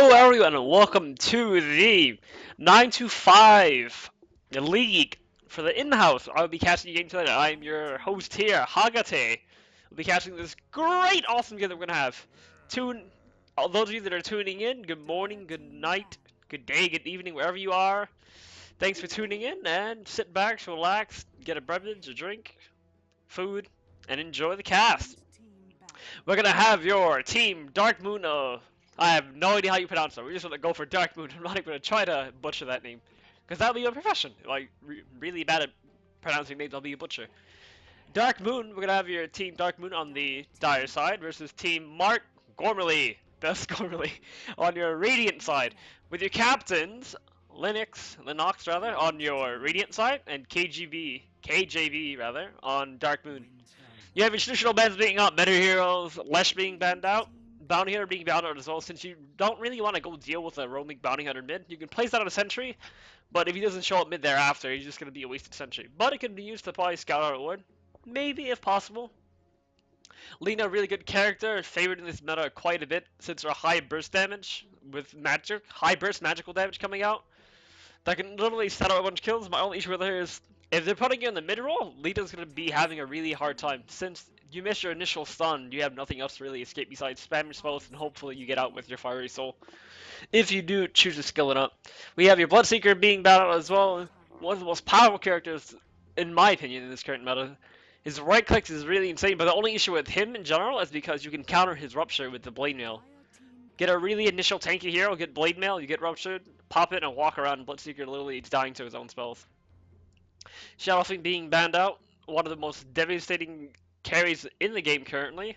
Hello everyone and welcome to the 925 League for the in-house. I'll be casting the game tonight. I'm your host here, Hagate. We'll be casting this great, awesome game that we're going to have. Those of you that are tuning in, good morning, good night, good day, good evening, wherever you are. Thanks for tuning in and sit back, relax, get a beverage, a drink, food, and enjoy the cast. We're gonna have your team Dark Moon. I have no idea how you pronounce it. We're just gonna go for Dark Moon. I'm not even gonna try to butcher that name, because that'll be a profession. Like really bad at pronouncing names. I'll be a butcher. Dark Moon. We're gonna have your team Dark Moon on the dire side versus team Mark Gormley, best Gormley, on your Radiant side. With your captains Lennox rather, on your Radiant side, and KJB rather, on Dark Moon. You have your traditional bans being up, meta heroes, Lesh being banned out, bounty hunter being banned out as well. Since you don't really want to go deal with a roaming bounty hunter mid, you can place that on a sentry, but if he doesn't show up mid thereafter, he's just going to be a wasted sentry. But it can be used to probably scout out a ward, maybe if possible. Lina, really good character, favored in this meta quite a bit since her high burst damage with magic, high burst magical damage coming out. That can literally set out a bunch of kills. My only issue with her is if they're putting you in the mid roll, Lita's going to be having a really hard time. Since you miss your initial stun, you have nothing else to really escape besides spam your spells, and hopefully you get out with your Fiery Soul. If you do choose to skill it up. We have your Bloodseeker being battled as well. One of the most powerful characters, in my opinion, in this current meta. His right clicks is really insane, but the only issue with him in general is because you can counter his Rupture with the Blade Mail. Get a really initial tanky hero, get Blade Mail, you get Ruptured, pop it and walk around, Bloodseeker literally dying to his own spells. Shadow Fiend being banned out, one of the most devastating carries in the game currently.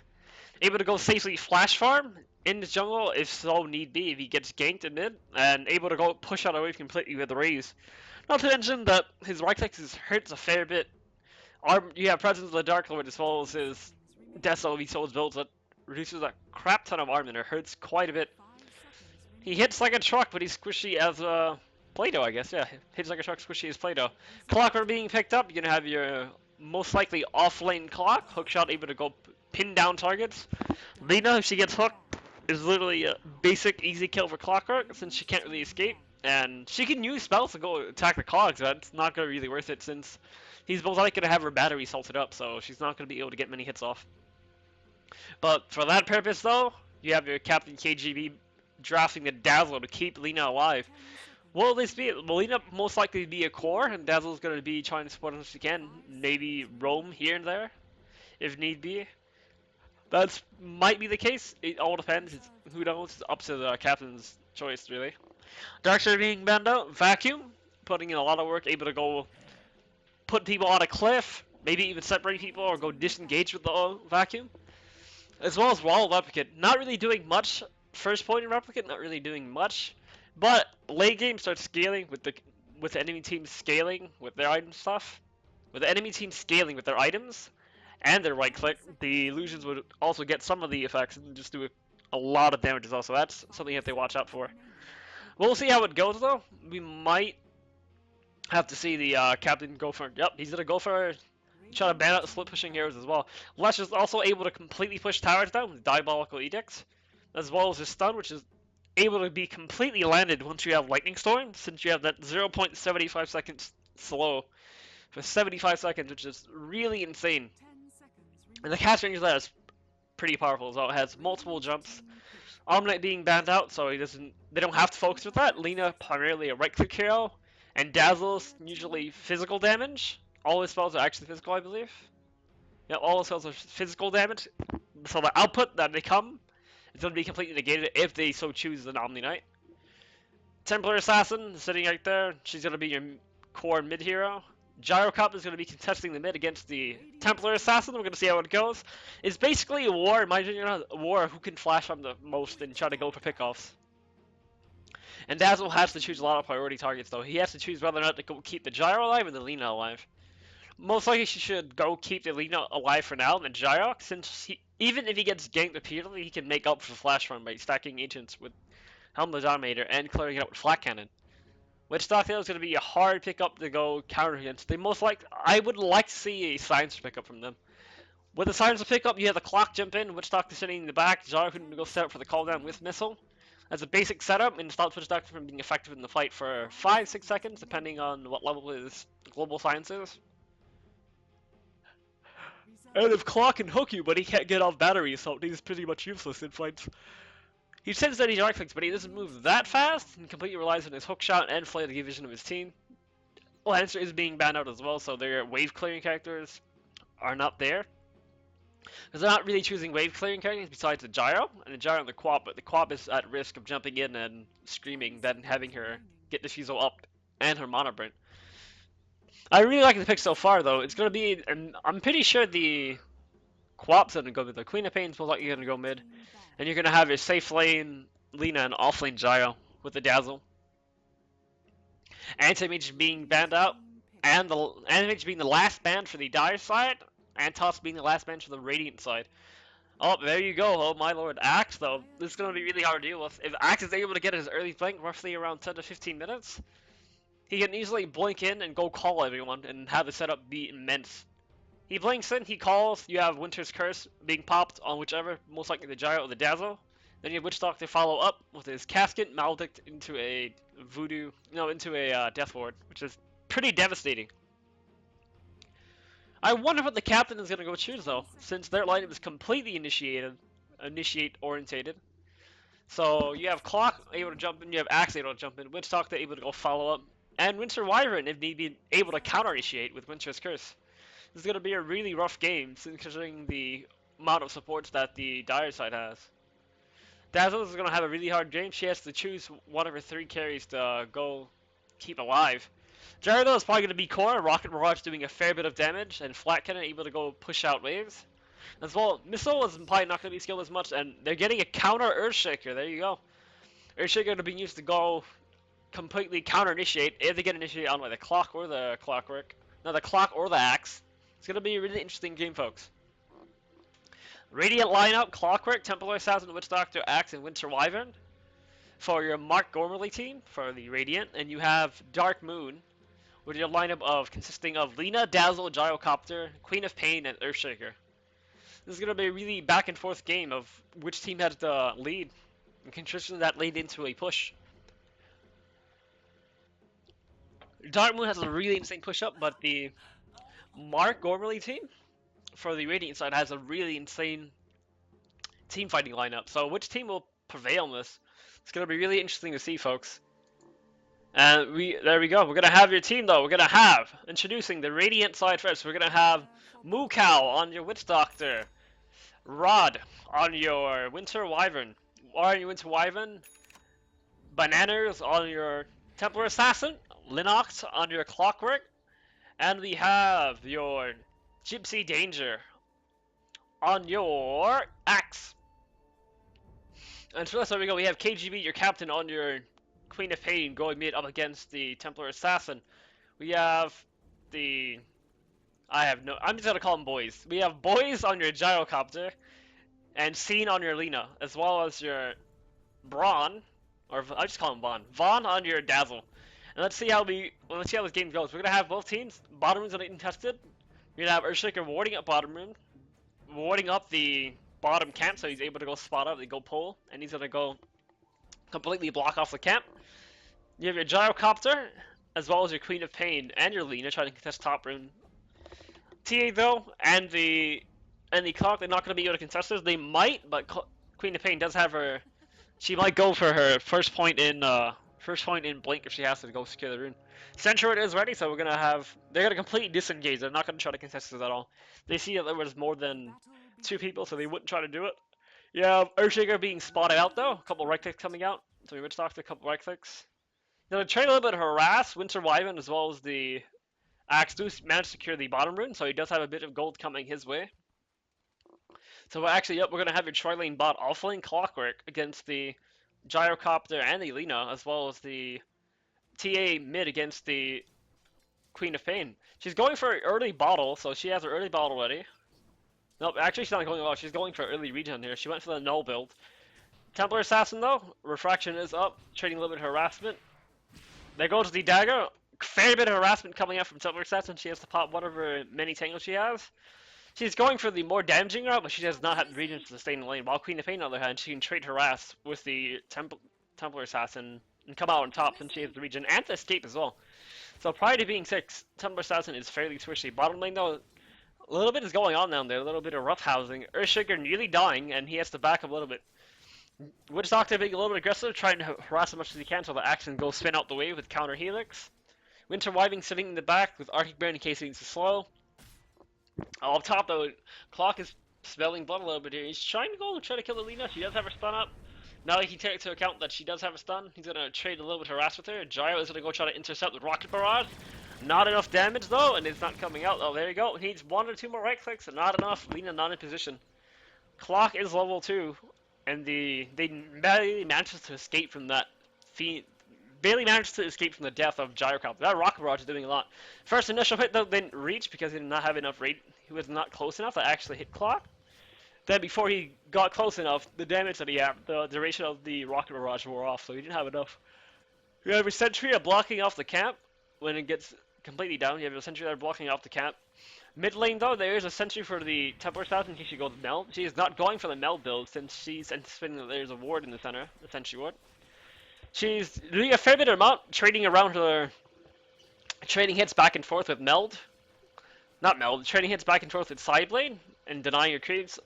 Able to go safely flash farm in the jungle if so need be, if he gets ganked in mid, and able to go push out away completely with the raise. Not to mention that his right click hurts a fair bit. You have Presence of the Dark Lord as well as his Deso he souls builds that reduces a crap ton of armor. It hurts quite a bit. He hits like a truck, but he's squishy as Play-Doh, I guess. Yeah, hits like a truck, squishy as Play-Doh. Clockwork being picked up. You're gonna have your most likely off-lane clock. Hookshot able to go pin down targets. Lina, if she gets hooked, is literally a basic easy kill for Clockwork since she can't really escape. And she can use spells to go attack the cogs. That's not gonna really worth it since he's most likely gonna have her battery salted up, so she's not gonna be able to get many hits off. But for that purpose, though, you have your Captain KGB drafting the Dazzler to keep Lina alive. Will this be? Will Lina most likely be a core, and Dazzle's going to be trying to support as much as he can, maybe roam here and there, if need be. That might be the case. It all depends. Who knows? It's up to the captain's choice, really. Darkshire being banned out. Vacuum, putting in a lot of work, able to go put people on a cliff, maybe even separate people or go disengage with the Vacuum. As well as Wall Replicant. Not really doing much. First point in Replicant, not really doing much. But late game starts scaling with the enemy team scaling with their item stuff. With the enemy team scaling with their items and their right click, the illusions would also get some of the effects and just do a lot of damage as well. So that's something you have to watch out for. We'll see how it goes though. We might have to see the captain go for. Yep, he's gonna go for. Try to ban out the split pushing heroes as well. Lesh is also able to completely push towers down with Diabolical Edicts, as well as his stun, which is able to be completely landed once you have Lightning Storm, since you have that 0.75 seconds slow for 75 seconds, which is really insane. And the cast range of that is pretty powerful as well. It has multiple jumps. Omnite being banned out, so they don't have to focus with that. Lina primarily a right click hero, and Dazzle's usually physical damage. All his spells are actually physical, I believe. Yeah, all his spells are physical damage. So the output that they come is going to be completely negated if they so choose an Omni Knight. Templar Assassin sitting right there. She's going to be your core mid hero. Gyro Cup is going to be contesting the mid against the Templar Assassin. We're going to see how it goes. It's basically a war, in my opinion, a war who can flash from the most and try to go for pickoffs. And Dazzle has to choose a lot of priority targets, though. He has to choose whether or not to go keep the Gyro alive and the Lina alive. Most likely she should go keep the Lina alive for now, and the Gyro, since even if he gets ganked repeatedly, he can make up for the flash run by stacking agents with Helm the Dominator and clearing it out with Flat Cannon. Which Stockdale is going to be a hard pickup to go counter against. I would like to see a Silencer pickup from them. With the Silencer pickup, you have the Clock jump in, Witch Doctor sitting in the back, Gyro can go set up for the call down with Missile. As a basic setup, and stops Witch Doctor from being effective in the fight for 5-6 seconds, depending on what level his global science is. And if Claw can hook you, but he can't get off battery, so he's pretty much useless in fights. He says that he's right clicks, but he doesn't move that fast, and completely relies on his hook shot and flay to give vision of his team. Lancer is being banned out as well, so their wave clearing characters are not there. Because they're not really choosing wave clearing characters besides the Gyro, and the Gyro and the Quap, but the Quap is at risk of jumping in and screaming, then having her get Diffusal up and her Mana Burn. I really like the pick so far, though. It's going to be, and I'm pretty sure the Quap's going to go mid. The Queen of Pain's most likely going to go mid, and you're going to have your safe lane Lina and off lane Gyro with the Dazzle. Anti-Mage being banned out, and the Anti-Mage being the last ban for the Dire side, and Toss being the last ban for the Radiant side. Oh, there you go. Oh my lord. Axe, though, this is going to be really hard to deal with. If Axe is able to get his early blink, roughly around 10 to 15 minutes, he can easily blink in and go call everyone and have the setup be immense. He blinks in, he calls, you have Winter's Curse being popped on whichever, most likely the Gyro or the Dazzle. Then you have Witch Doctor follow up with his Casket, Maledict into a Voodoo, no, into a Death Ward, which is pretty devastating. I wonder what the captain is going to go choose, though, since their lineup is completely initiate orientated. So you have Clock able to jump in, you have Axe able to jump in, Witch Doctor able to go follow up, and Winter Wyvern if need be able to counter initiate with Winter's Curse. This is going to be a really rough game, considering the amount of supports that the Dire side has. Dazzle is going to have a really hard game. She has to choose one of her 3 carries to go keep alive. Gyro is probably going to be core, Rocket Barrage doing a fair bit of damage, and Flat Cannon able to go push out waves. As well, Missile is probably not going to be skilled as much, and they're getting a counter Earthshaker. There you go. Earthshaker going to be used to go completely counter initiate if they get initiated on like the Clock or the Clockwork. No, the Clock or the Axe. It's going to be a really interesting game, folks. Radiant lineup, Clockwork, Templar Assassin, Witch Doctor, Axe, and Winter Wyvern. For your Mark Gormley team, for the Radiant. And you have Dark Moon, with your lineup of consisting of Lina, Dazzle, Gyrocopter, Queen of Pain, and Earthshaker. This is going to be a really back and forth game of which team has the lead, and consistency that lead into a push. Dark Moon has a really insane push up, but the Mark Gormley team for the Radiant side has a really insane team fighting lineup. So which team will prevail in this? It's going to be really interesting to see, folks. And there we go. We're going to have your team, though. We're going to have, introducing the Radiant side first, we're going to have Moocow on your Witch Doctor, Rod on your Winter Wyvern, Bananas on your Templar Assassin, Linnox on your Clockwork, and we have your Gypsy Danger on your Axe. And so there we go. We have KGB, your captain, on your Queen of Pain, going mid up against the Templar Assassin. We have the... I'm just gonna call them boys. We have boys on your Gyrocopter, and Scene on your Lina, as well as your Braun, or I just call him Vaughn on your Dazzle. And let's see how this game goes. We're gonna have both teams. Bottom room's gonna get contested. We're gonna have Earthshaker warding up bottom room, warding up the bottom camp, so he's able to go spot up, they go pull, and he's gonna go completely block off the camp. You have your Gyrocopter, as well as your Queen of Pain and your Lina trying to contest top room. TA though, and the Clock, they're not gonna be able to contest this. They might, but Queen of Pain does have her. She might go for her first point in blink if she has to go secure the rune. Centroid is ready, so they're gonna completely disengage. They're not gonna try to contest this at all. They see that there was more than 2 people, so they wouldn't try to do it. Yeah, Earthshaker being spotted out though. A couple right clicks coming out. So we Witch Doctor, a couple right clicks. Now trying a little bit of harass Winter Wyvern as well as the Axe do manage to secure the bottom rune, so he does have a bit of gold coming his way. So we're gonna have your tri-lane bot off-lane Clockwork against the Gyrocopter and the Lina, as well as the TA mid against the Queen of Pain. She's going for an early bottle, so she has her early bottle ready. Nope, actually she's not going well. She's going for early regen here. She went for the null build. Templar Assassin though, refraction is up, trading a little bit of harassment. There goes the dagger. Fair bit of harassment coming out from Templar Assassin. She has to pop one of her many tangles she has. She's going for the more damaging route, but she does not have the regen to sustain the lane. While Queen of Pain, on the other hand, she can trade harass with the Templar Assassin and come out on top since she has the region and to escape as well. So prior to being 6, Templar Assassin is fairly squishy. Bottom lane though, a little bit is going on down there, a little bit of roughhousing. Earthshaker nearly dying, and he has to back up a little bit. Witch Doctor being a little bit aggressive, trying to harass as much as he can so the axe can go spin out the way with counter helix. Winter Wyving sitting in the back with Arctic Burn in case he needs to slow. Up top though, Clock is smelling blood a little bit here. He's trying to go and try to kill Alina. She does have her stun up. Now that he takes into account that she does have a stun, he's going to trade a little bit of harass with her. Gyro is going to go try to intercept with Rocket Barrage. Not enough damage though, and it's not coming out. Oh, there you go. He needs 1 or 2 more right clicks, and not enough. Lina not in position. Clock is level 2, and they barely managed to escape from that barely managed to escape from the death of Gyrocopter. That Rocket Barrage is doing a lot. First initial hit though didn't reach because he did not have enough rate. He was not close enough to actually hit Clock. Then before he got close enough, the damage that he had, the duration of the Rocket Barrage wore off, so he didn't have enough. You have a sentry blocking off the camp when it gets completely down. You have a sentry there blocking off the camp. Mid lane though, there is a sentry for the Templar Assassin in case she goes meld. She is not going for the meld build since she's anticipating that there's a ward in the center, the sentry ward. She's doing a fair bit of amount, trading around her, trading hits back and forth with meld. Not meld, trading hits back and forth with side blade and denying her creeps.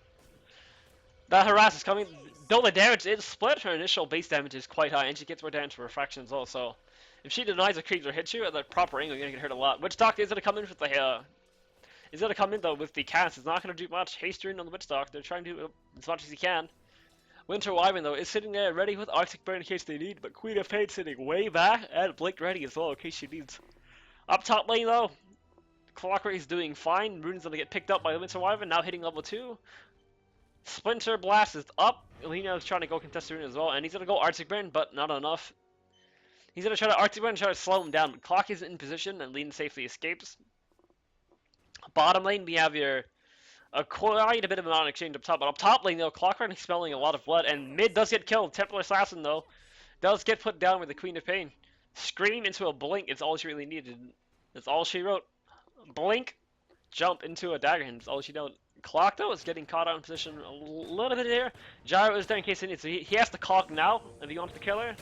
That harass is coming. Though the damage is split, her initial base damage is quite high, and she gets more damage for refraction as well. So, if she denies a creeps or hits you at the proper angle, you're gonna get hurt a lot. Witch Doctor is gonna come in with the with the cast. It's not gonna do much. Haste Rune on the Witch Doctor, trying to do as much as he can. Winter Wyvern though is sitting there ready with Arctic Burn in case they need, but Queen of Pain sitting way back and Blink ready as well in case she needs. Up top lane though, Clockwork is doing fine. Rune's gonna get picked up by the Winter Wyvern, now hitting level 2. Splinter Blast is up. Alina is trying to go contest Rune as well, and he's gonna go Arctic Burn, but not enough. He's gonna try to Arctic Burn and try to slow him down, but Clock is in position and Alina safely escapes. Bottom lane, we have your quite a bit of an on exchange up top, but up top lane though, Clockwork is smelling a lot of blood, and mid does get killed. Templar Assassin though does get put down with the Queen of Pain. Scream into a blink is all she really needed. That's all she wrote. Blink, jump into a dagger hand. That's all she did. Clock though is getting caught out in position a little bit here. Gyro is there in case he needs to. He has to clock now if he wants to kill her.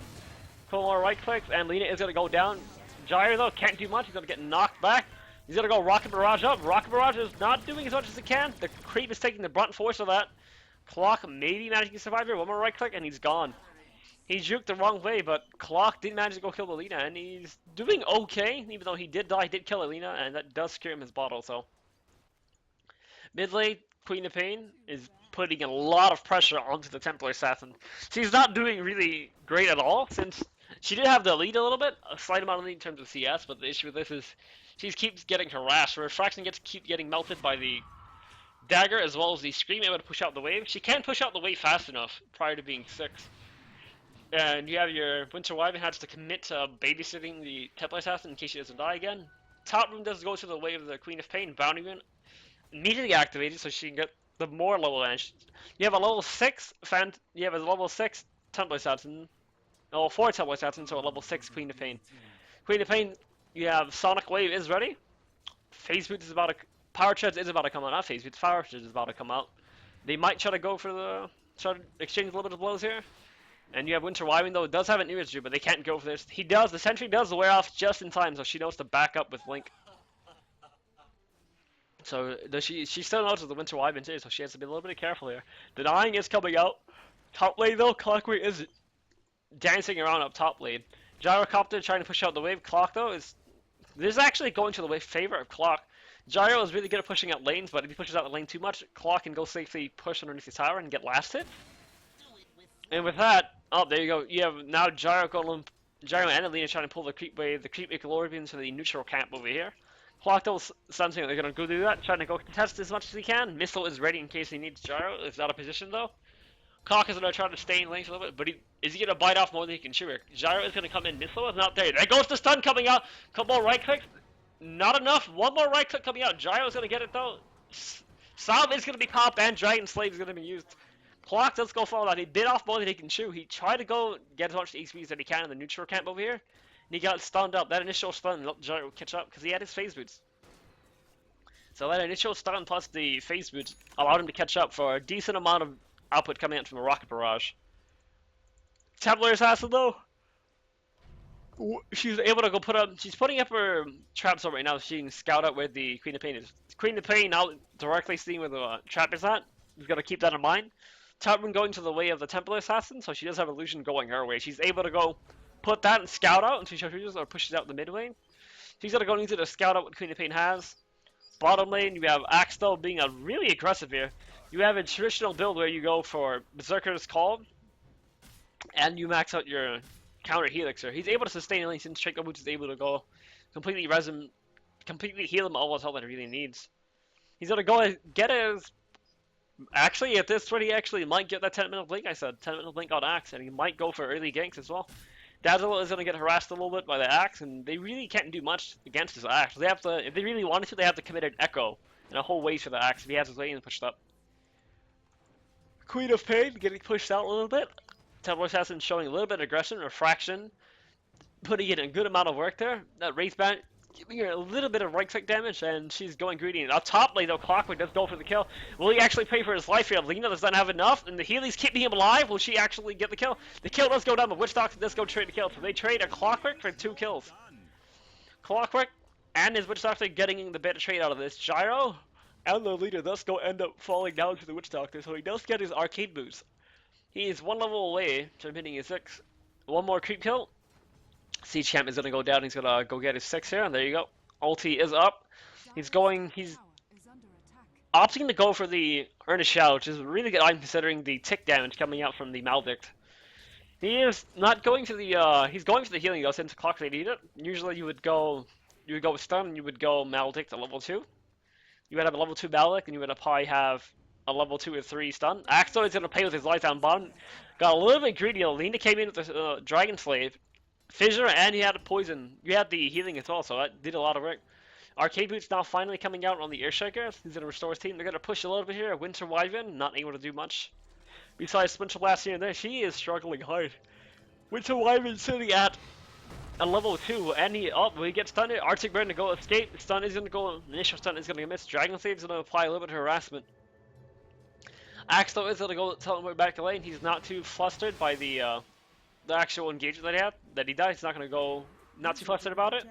Couple more right clicks, and Lina is gonna go down. Gyro though can't do much. He's gonna get knocked back. He's gonna go Rocket Barrage up. Rocket Barrage is not doing as much as it can. The creep is taking the brunt force of that. Clock maybe managing to survive here. One more right click and he's gone. He juked the wrong way, but Clock did manage to go kill Alina, and he's doing okay. Even though he did die, he did kill Alina, and that does secure him his bottle. So mid lane, Queen of Pain is putting a lot of pressure onto the Templar Assassin. She's not doing really great at all since she did have the lead a little bit, a slight amount of lead in terms of CS, but the issue with this is she keeps getting harassed. Her refraction keep getting melted by the dagger as well as the scream able to push out the wave. She can't push out the wave fast enough prior to being 6. And you have your Winter Wyvern has to commit to babysitting the Templar Assassin in case she doesn't die again. Top room does go to the wave of the Queen of Pain, Bounty Rune immediately activated so she can get the more level edge. You have a level 6 Templar Assassin. No, 4 Templar Assassin, so a level 6 Queen of Pain. Queen of Pain, you have Sonic Wave is ready. Phase Boot is about to Power Treads is about to come out. Not Phase Boot, Power Treads is about to come out. They might try to exchange a little bit of blows here. And you have Winter Wyvern though, it does have an image, but they can't go for this. The sentry does wear off just in time, so she knows to back up with Link. So she still knows the Winter Wyvern too, so she has to be a little bit careful here. Denying is coming out. Top lane though, Clockwork is dancing around up top lane. Gyrocopter trying to push out the wave. Clock though this is actually going to the favor of Clock. Gyro is really good at pushing out lanes, but if he pushes out the lane too much, Clock can go safely push underneath the tower and get last hit. And with that, oh there you go. You have now Gyro and Alina trying to pull the creep wave, the creep Ecologian into the neutral camp over here. Clock though sensing they're gonna go do that, trying to go contest as much as he can. Missile is ready in case he needs Gyro. It's out of position though. Clock is gonna try to stay in lane a little bit, but is he gonna bite off more than he can chew here? Gyro is gonna come in. Missile is not there. There goes the stun coming out. Couple more right clicks. Not enough. One more right click coming out. Gyro is gonna get it though. Salve is gonna be popped and Dragon Slave is gonna be used. Clock does go for that. He bit off more than he can chew. He tried to go get as much XP as he can in the neutral camp over here. And he got stunned up. That initial stun let Gyro catch up because he had his phase boots. So that initial stun plus the phase boots allowed him to catch up for a decent amount of output coming out from the Rocket Barrage. Templar Assassin though, she's able to go put up. She's putting up her traps up right now. So she can scout out where the Queen of Pain is. Queen of Pain now directly seeing where the trap is at. You've got to keep that in mind. Top one going to the way of the Templar Assassin, so she does have illusion going her way. She's able to go put that and scout out, and she pushes or pushes out the mid lane. She's got to go into the scout out what Queen of Pain has. Bottom lane, you have Axel being a really aggressive here. You have a traditional build where you go for Berserker's Call, and you max out your counter helix here. He's able to sustain lane since Shaco Boots is able to go completely completely heal him all his health that he really needs. He's gonna go and get his. Actually, at this rate, he actually might get that 10-minute blink. I said 10-minute blink on Axe, and he might go for early ganks as well. Dazzle is gonna get harassed a little bit by the Axe, and they really can't do much against his Axe. They have to, if they really wanted to, they have to commit an Echo and a whole wave for the Axe if he has his lane pushed up. Queen of Pain getting pushed out a little bit. Templar Assassin showing a little bit of aggression, refraction, putting in a good amount of work there. That Wraith Band giving her a little bit of right click damage, and she's going greedy. And up top lane though, Clockwork does go for the kill. Will he actually pay for his life here? Lena does not have enough, and the Healy's keeping him alive. Will she actually get the kill? The kill does go down, but Witch Doctor does go trade the kill. So they trade a Clockwork for 2 kills. Clockwork and his Witch Doctor getting the better trade out of this. Gyro and the leader does go end up falling down to the Witch Doctor, so he does get his arcade boost. He is 1 level away from hitting his 6. One more creep kill. Siege Champ is going to go down. He's going to go get his 6 here, and there you go. Ulti is up. He's opting to go for the Earnest Shout, which is really good. I'm considering the tick damage coming out from the Maledict. He is not going for the, he's going for the healing though, since Clock they need it. Usually you would go with Stun, and you would go Maledict at level 2. You would have a level 2 Maledict, and you would probably have a level 2 or 3 Stun. Axel is going to play with his life down bottom. Got a little bit greedy. Lena came in with the Dragon Slave. Fissure, and he had a poison. You had the healing as well, so that did a lot of work. Arcade Boots now finally coming out on the Earthshaker. He's going to restore his team. They're going to push a little bit here. Winter Wyvern, not able to do much. Besides Splinter Blast here and there, she is struggling hard. Winter Wyvern sitting at a level 2, and he gets stunned here. Arctic Burn to go escape. Stun is going to go, initial stun is going to miss. Dragon Slave is going to apply a little bit of harassment. Axe though is going to go tell him we're back to lane. He's not too flustered by the actual engagement that he does. He's not going to go, not too flustered about it.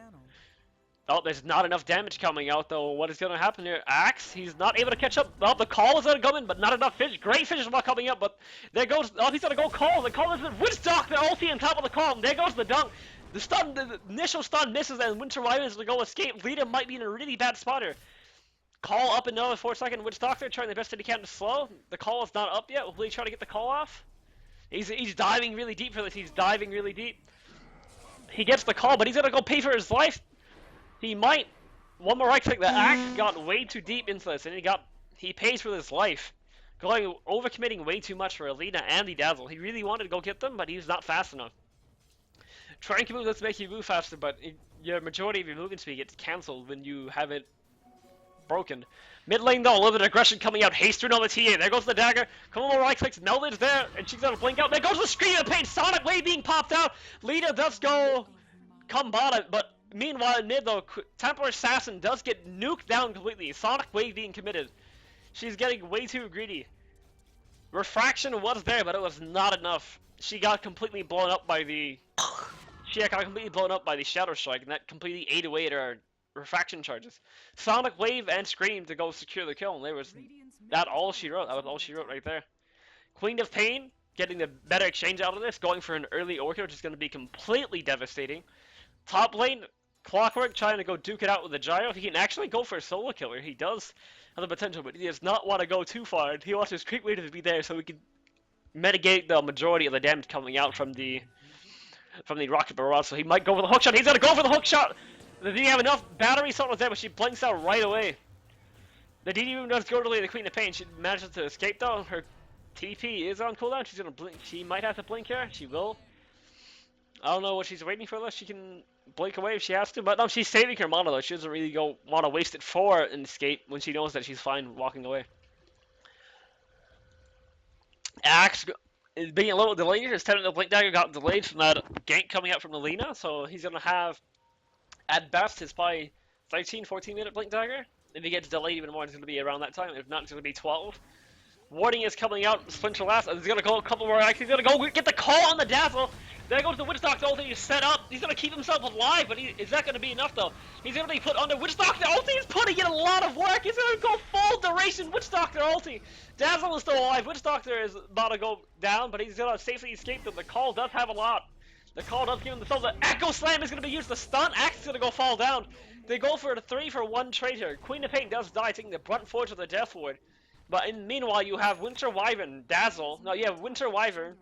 Oh, there's not enough damage coming out though. What is going to happen here? Axe, he's not able to catch up. Oh, the call is going to come in, but not enough fish. Great fish is not coming up, but there goes, oh, he's going to go call. The call is the Witch Doctor ulti on top of the call. There goes the dunk. The stun, the initial stun misses, and Winter Wyvern is going to go escape. Leader might be in a really bad spot here. Call up and another 4-second. Witch Doctor trying the best that he can to slow. The call is not up yet. Will he try to get the call off? He's diving really deep for this. He's diving really deep. He gets the call, but he's gonna go pay for his life. He might. One more right click. The Axe got way too deep into this, and he pays for his life. Overcommitting way too much for Alina and the Dazzle. He really wanted to go get them, but he's not fast enough. Trying to move, let's make you move faster, but your majority of your movement speed gets cancelled when you have it broken. Mid lane though, a little bit of aggression coming out. Haste on the TA. There goes the dagger. Come on, right clicks. Melded's there, and she's gonna blink out. There goes the Scream of Pain. Sonic Wave being popped out. Lita does go come bottom, but meanwhile in mid though, Templar Assassin does get nuked down completely. Sonic Wave being committed. She's getting way too greedy. Refraction was there, but it was not enough. She got completely blown up by the. Shadow Strike, and that completely ate away at her refraction charges. Sonic Wave and Scream to go secure the kill, and that was all she wrote. That was all she wrote right there. Queen of Pain getting the better exchange out of this, going for an early Orchid, which is going to be completely devastating. Top lane, Clockwork trying to go duke it out with the Gyro. He can actually go for a solo killer. He does have the potential, but he does not want to go too far. He wants his creep wave to be there so he can mitigate the majority of the damage coming out from the Rocket Barrage. So he might go for the hook shot. He's going to go for the hook shot. Did he have enough battery? Someone was there, but she blinks out right away. The DD room does go to the Queen of Pain. She manages to escape though. Her TP is on cooldown. She's gonna blink. She might have to blink here. She will. I don't know what she's waiting for though. She can blink away if she has to, but no, she's saving her mana though. She doesn't really want to waste it for an escape when she knows that she's fine walking away. Axe is being a little delayed. His 10-minute blink dagger got delayed from that gank coming out from Alina, so he's gonna have. At best, it's probably 13, 14-minute blink dagger. If he gets delayed even more, it's going to be around that time. If not, it's going to be 12. Warning is coming out. Splinter last. He's gonna go a couple more acts. He's gonna go get the call on the Dazzle. There goes the Witch Doctor ulti. He's set up. He's gonna keep himself alive, but is that gonna be enough though? He's gonna be put under Witch Doctor ulti. He's putting in a lot of work. He's gonna go full duration Witch Doctor ulti. Dazzle is still alive. Witch Doctor is about to go down, but he's gonna safely escape them. The call does have a lot. The call does give him the soul. The Echo Slam is gonna be used to stun. Axe is gonna go fall down. They go for a 3-for-1 trade here. Queen of Pain does die, taking the brunt force of the Death Ward. But meanwhile, you have Winter Wyvern, Dazzle. No, you have Winter Wyvern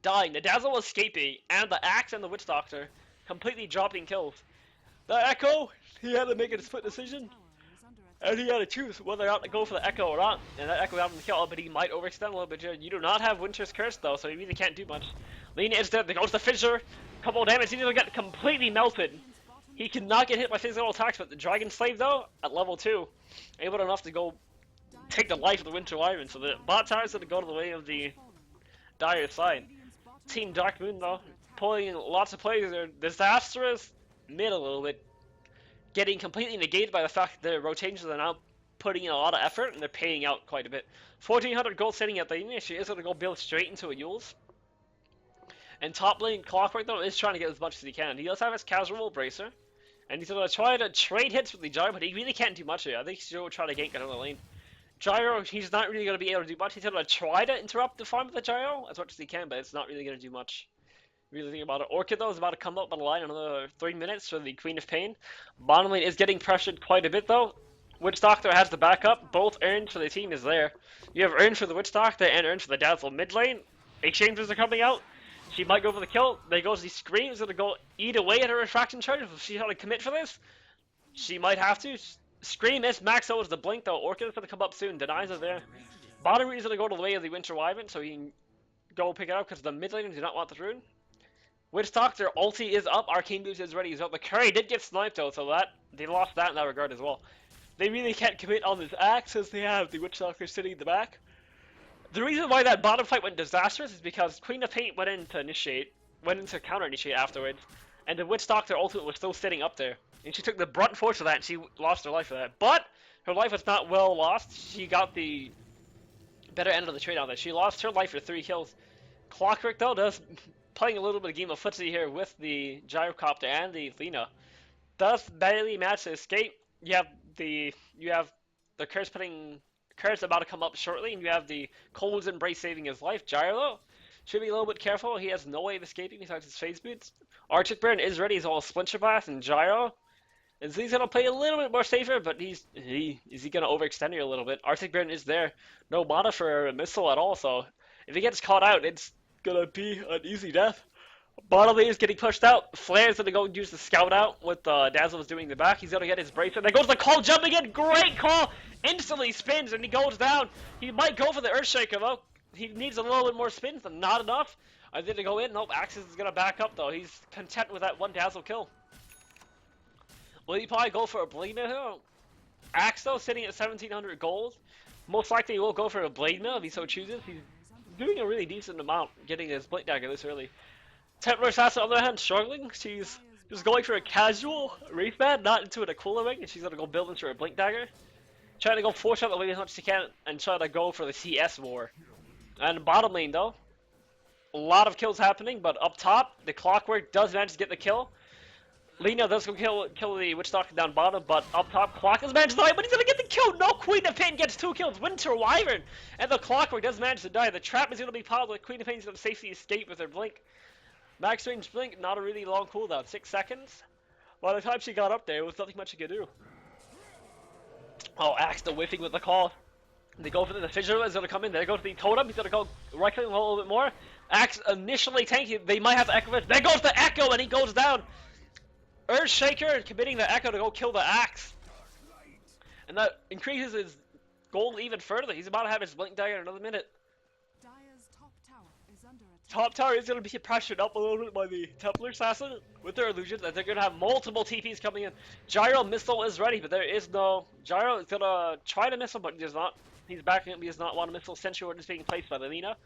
dying. The Dazzle escaping, and the Axe and the Witch Doctor completely dropping kills. The Echo, he had to make a split decision. And he had to choose whether or not to go for the Echo or not. And that Echo got him the kill, but he might overextend a little bit here. You do not have Winter's Curse though, so you really can't do much. Lina is dead. There goes the Fissure. Couple of damage. He's gonna get completely melted. He cannot get hit by physical attacks, but the Dragon Slave though, at level 2, able enough to go take the life of the Winter Wyvern. So the bot tower is gonna go to the way of the Dire side. Team Dark Moon though, pulling lots of plays. They're disastrous mid a little bit. Getting completely negated by the fact that their rotations are now putting in a lot of effort and they're paying out quite a bit. 1400 gold sitting at the initiator is going to go build straight into a Yule's. And top lane Clockwork though is trying to get as much as he can. He does have his casual bracer. And he's going to try to trade hits with the Gyro, but he really can't do much here. I think he's going to try to gank another lane. Gyro, he's not really going to be able to do much. He's going to try to interrupt the farm of the Gyro as much as he can, but it's not really going to do much. Really think about it. Orchid though is about to come up on the line in another 3 minutes for the Queen of Pain. Bottom lane is getting pressured quite a bit though. Witch Doctor has the backup. Both earned for the team is there. You have earned for the Witch Doctor and earned for the Dazzle mid lane. Exchanges are coming out. She might go for the kill. There goes the Scream. Is going to go eat away at her refraction charge. If she's going to commit for this, she might have to. Scream is max out as the blink though. Orchid is going to come up soon. Denies are there. Bottom lane is going to go to the way of the Winter Wyvern so he can go pick it up because the mid lane do not want the rune. Witch Doctor ulti is up, Arcane Boost is ready as well. The Curry did get sniped though, so that they lost that in that regard as well. They really can't commit on this axe as they have the Witch Doctor sitting in the back. The reason why that bottom fight went disastrous is because Queen of Pain went into counter initiate afterwards, and the Witch Doctor ultimate was still sitting up there. And she took the brunt force of that and she lost her life for that. But her life was not well lost. She got the better end of the trade on that. She lost her life for 3 kills. Clockwork though does playing a little bit of game of footsie here with the Gyrocopter and the Lina. Does barely manage to escape. You have the curse about to come up shortly, and you have the Cold's Embrace saving his life. Gyro should be a little bit careful. He has no way of escaping besides his phase boots. Arctic Burn is ready. He's all Splinter Blast and Gyro. And so he's gonna play a little bit more safer, but is he gonna overextend here a little bit? Arctic Burn is there. No mana for a missile at all, so if he gets caught out, it's gonna be an easy death. Bottom lane is getting pushed out. Flare's gonna go use the scout out with Dazzle is doing the back. He's gonna get his bracer. There goes the call, jumping in. Great call. Instantly spins and he goes down. He might go for the Earthshaker though. He needs a little bit more spins, but not enough. I didn't go in. Nope, Axis is gonna back up though. He's content with that one Dazzle kill. Will he probably go for a Blade Mill here? Axe though, sitting at 1700 gold. Most likely he will go for a Blade Mill if he so chooses. He's doing a really decent amount getting his Blink Dagger this early. Templar Assassin on the other hand struggling. She's just going for a casual Wraith Man, not into an Aquila ring, and she's gonna go build into her Blink Dagger. Trying to go force out the lane as much as she can and try to go for the CS war. And bottom lane though, a lot of kills happening, but up top, the Clockwork does manage to get the kill. Lina does go kill the Witch Doctor down bottom, but up top, Clock has managed to die, but he's gonna get the kill! No, Queen of Pain gets 2 kills, Winter Wyvern! And the Clockwork does manage to die. The trap is gonna be powered, but Queen of Pain is gonna safely escape with her blink. Max range blink, not a really long cooldown, 6 seconds. By the time she got up there, it was nothing much she could do. Oh, Axe the whiffing with the call. They go for the Fissure is gonna come in, there goes the Totem, he's gonna go right click a little bit more. Axe initially tanky, they might have to Echo it. There goes the Echo and he goes down! Earthshaker committing the Echo to go kill the Axe. And that increases his gold even further. He's about to have his Blink Dagger in another minute. Top tower is going to be pressured up a little bit by the Templar Assassin with their illusions, and they're going to have multiple TPs coming in. Gyro missile is ready, but there is no... Gyro is going to try to missile, but he does not. He's backing up, he does not want a missile. Sentry Order is being placed by the Lina.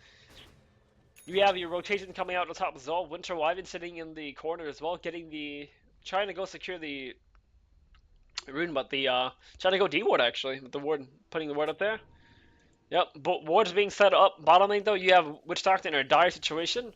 You have your rotation coming out on top as well. Winter Wyvern sitting in the corner as well, getting the... Trying to go secure the rune, but the trying to go D-ward actually, with the ward, putting the ward up there. Yep, but wards being set up. Bottom lane though, you have Witch Doctor in a dire situation.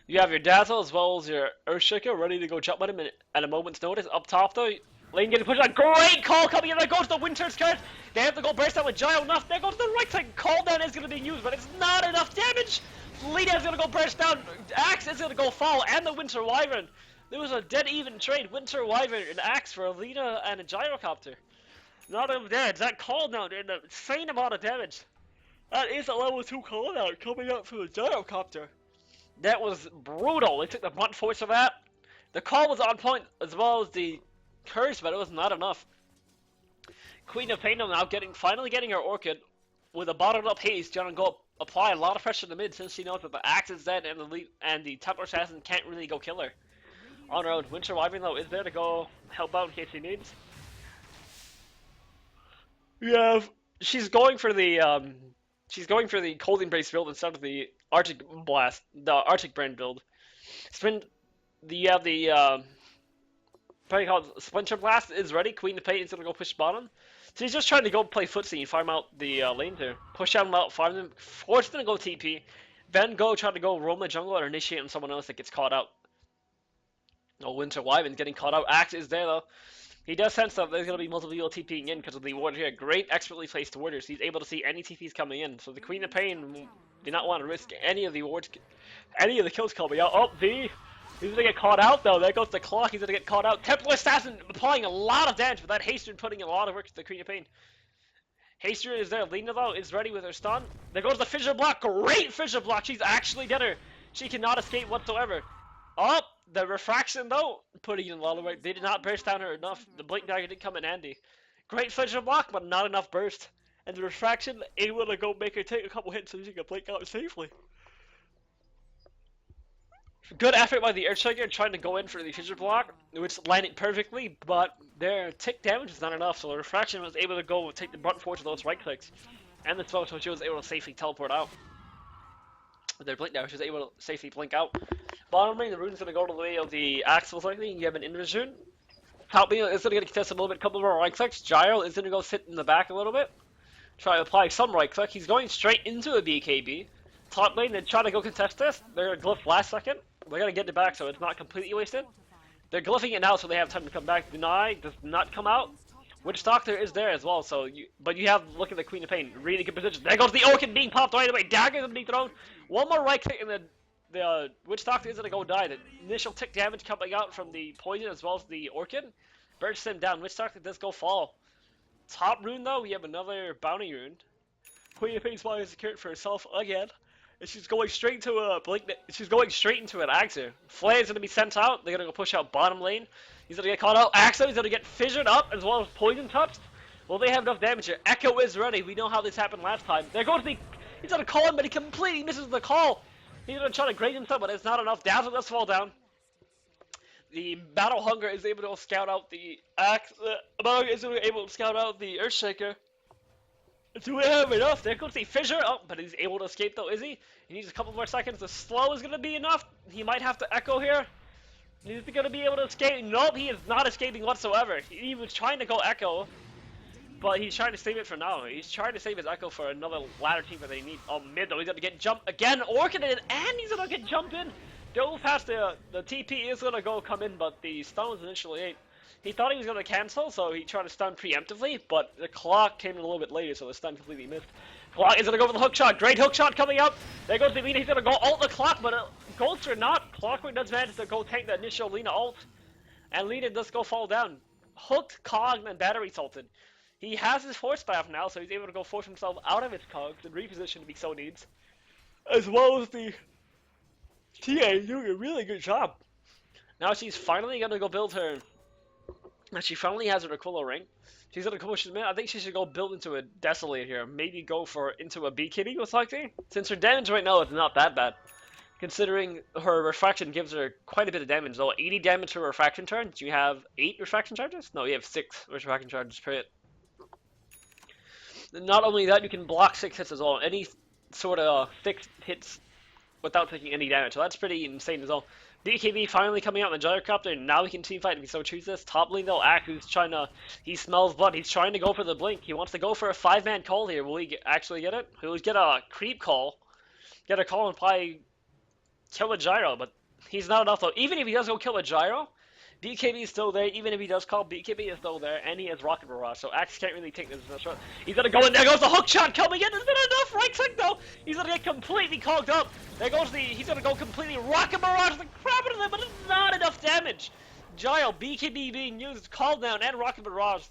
You have your Dazzle as well as your Earthshaker ready to go jump at him at a moment's notice. Up top though, lane getting pushed out. Great call coming in. There goes the Winter's Curse. They have to go burst out with Gyro enough. There goes the right click. Call down is going to be used, but it's not enough damage. Lita is going to go burst down. Axe is going to go fall, and the Winter Wyvern. There was a dead even trade. Winter Wyvern and Axe for a Lita and a Gyrocopter. Not enough damage. That call down did an insane amount of damage. That is a level 2 call down coming up from the Gyrocopter. That was brutal. They took the blunt force of that. The call was on point as well as the curse, but it was not enough. Queen of Pain now finally getting her Orchid with a bottled up haste. Gonna go apply a lot of pressure to the mid since she knows that the Axe is dead and the Templar Assassin can't really go kill her. On her own, Winter Wyvern though is there to go help out in case she needs. Yeah, she's going for the Cold Embrace build instead of the Arctic Blast, the Arctic Brand build. You have the probably called Splinter Blast is ready. Queen of Pain is gonna go push bottom. So he's just trying to go play footsie and farm out the lanes here. Push them out, farm them. Force them to go TP. Then go try to go roam the jungle or initiate on someone else that gets caught out. No, Winter Wyvern's getting caught out. Axe is there though. He does sense that there's going to be multiple people TPing in because of the ward here. Great expertly placed warders. He's able to see any TPs coming in. So the Queen of Pain did not want to risk any of the wards, any of the kills coming out. Oh, he's going to get caught out though. There goes the clock. He's going to get caught out. Templar Assassin applying a lot of damage, but that Haster putting a lot of work to the Queen of Pain. Haster is there. Lena though is ready with her stun. There goes the Fissure Block. Great Fissure Block. She's actually dead her. She cannot escape whatsoever. Oh, the refraction though, putting in a lot of work. They did not burst down her enough. The Blink Dagger did come in handy. Great Fissure Block, but not enough burst. And the refraction able to go make her take a couple hits so she can blink out safely. Good effort by the Earthshaker trying to go in for the Fissure Block, which landed perfectly, but their tick damage is not enough, so the refraction was able to go and take the brunt force of those right clicks. And the spell, so she was able to safely teleport out. With their blink now, she was able to safely blink out. Bottom lane, the rune's going to go to the way of the Axe, most likely. You have an Invis rune. Top lane is going to get contested a little bit, couple more right clicks. Gyro is going to go sit in the back a little bit. Try to apply some right click. He's going straight into a BKB. Top lane, they try to go contest this. They're going to glyph last second. They're going to get it back so it's not completely wasted. They're glyphing it now so they have time to come back. Deny does not come out. Witch Doctor is there as well, so but you have look at the Queen of Pain. Really good position. There goes the Orchid being popped right away. Daggers being thrown. One more right click and the Witch Doctor is gonna go die. The initial tick damage coming out from the poison as well as the Orchid bursts him down. Witch Doctor does go fall. Top rune though, we have another bounty rune. Queen of Pain's body is secured for herself again. And she's going straight to a blink. She's going straight into an Axer. Flare is gonna be sent out. They're gonna go push out bottom lane. He's gonna get caught out. Axo is gonna get fissured up as well as poison touched. Well, they have enough damage here. Echo is ready. We know how this happened last time. They're going to be. He's gonna call him, but he completely misses the call. He's gonna try to grade himself, but it's not enough. Dazzle does fall down. The Battle Hunger is able to scout out the Axe. Battle Hunger is able to scout out the Earthshaker. Do we have enough? There goes the Fissure. Oh, but he's able to escape though, is he? He needs a couple more seconds. The slow is gonna be enough. He might have to echo here. He's gonna be able to escape. Nope, he is not escaping whatsoever. He was trying to go echo, but he's trying to save it for now. He's trying to save his echo for another ladder team that they need. Oh, mid though, he's gonna get jumped again. Orchid in, and he's gonna get jumped in. Go past the TP is gonna go come in, but the stun was initially 8. He thought he was going to cancel, so he tried to stun preemptively, but the clock came in a little bit later, so the stun completely missed. Clock is going to go for the hook shot. Great hook shot coming up. There goes the Lena. He's going to go ult the clock, but ghosts or not, Clockwork does manage to go tank the initial Lena ult. And Lena does go fall down. Hooked, cogged, and battery salted. He has his force staff now, so he's able to go force himself out of his cogs and reposition if he so needs. As well as the TA doing a really good job. Now she's finally going to go build her. Now she finally has her Aquila ring. She's gonna push him in. I think she should go build into a Desolate here. Maybe go for into a BKB most likely. Since her damage right now is not that bad. Considering her refraction gives her quite a bit of damage though. 80 damage per refraction charge. Do you have 8 refraction charges? No, you have 6 refraction charges per hit. Not only that, you can block 6 hits as well. Any sort of 6 hits without taking any damage. So that's pretty insane as well. BKB finally coming out in the gyrocopter, and now we can team fight if we so choose this. Top lane though, Axe who's trying to, he smells blood, he's trying to go for the blink. He wants to go for a 5-man call here. Will he actually get it? He'll get a creep call, get a call and probably kill a gyro, but he's not enough though. Even if he does go kill a gyro, BKB is still there. Even if he does call, BKB is still there, and he has Rocket Barrage, so Axe can't really take this shot. He's gonna go in, there goes the hook shot coming in, is it enough? Right click though, he's gonna get completely cogged up. There goes he's gonna go completely Rocket Barrage the crap out of them, but it's not enough damage. Gyro, BKB being used, called down, and Rocket Barrage.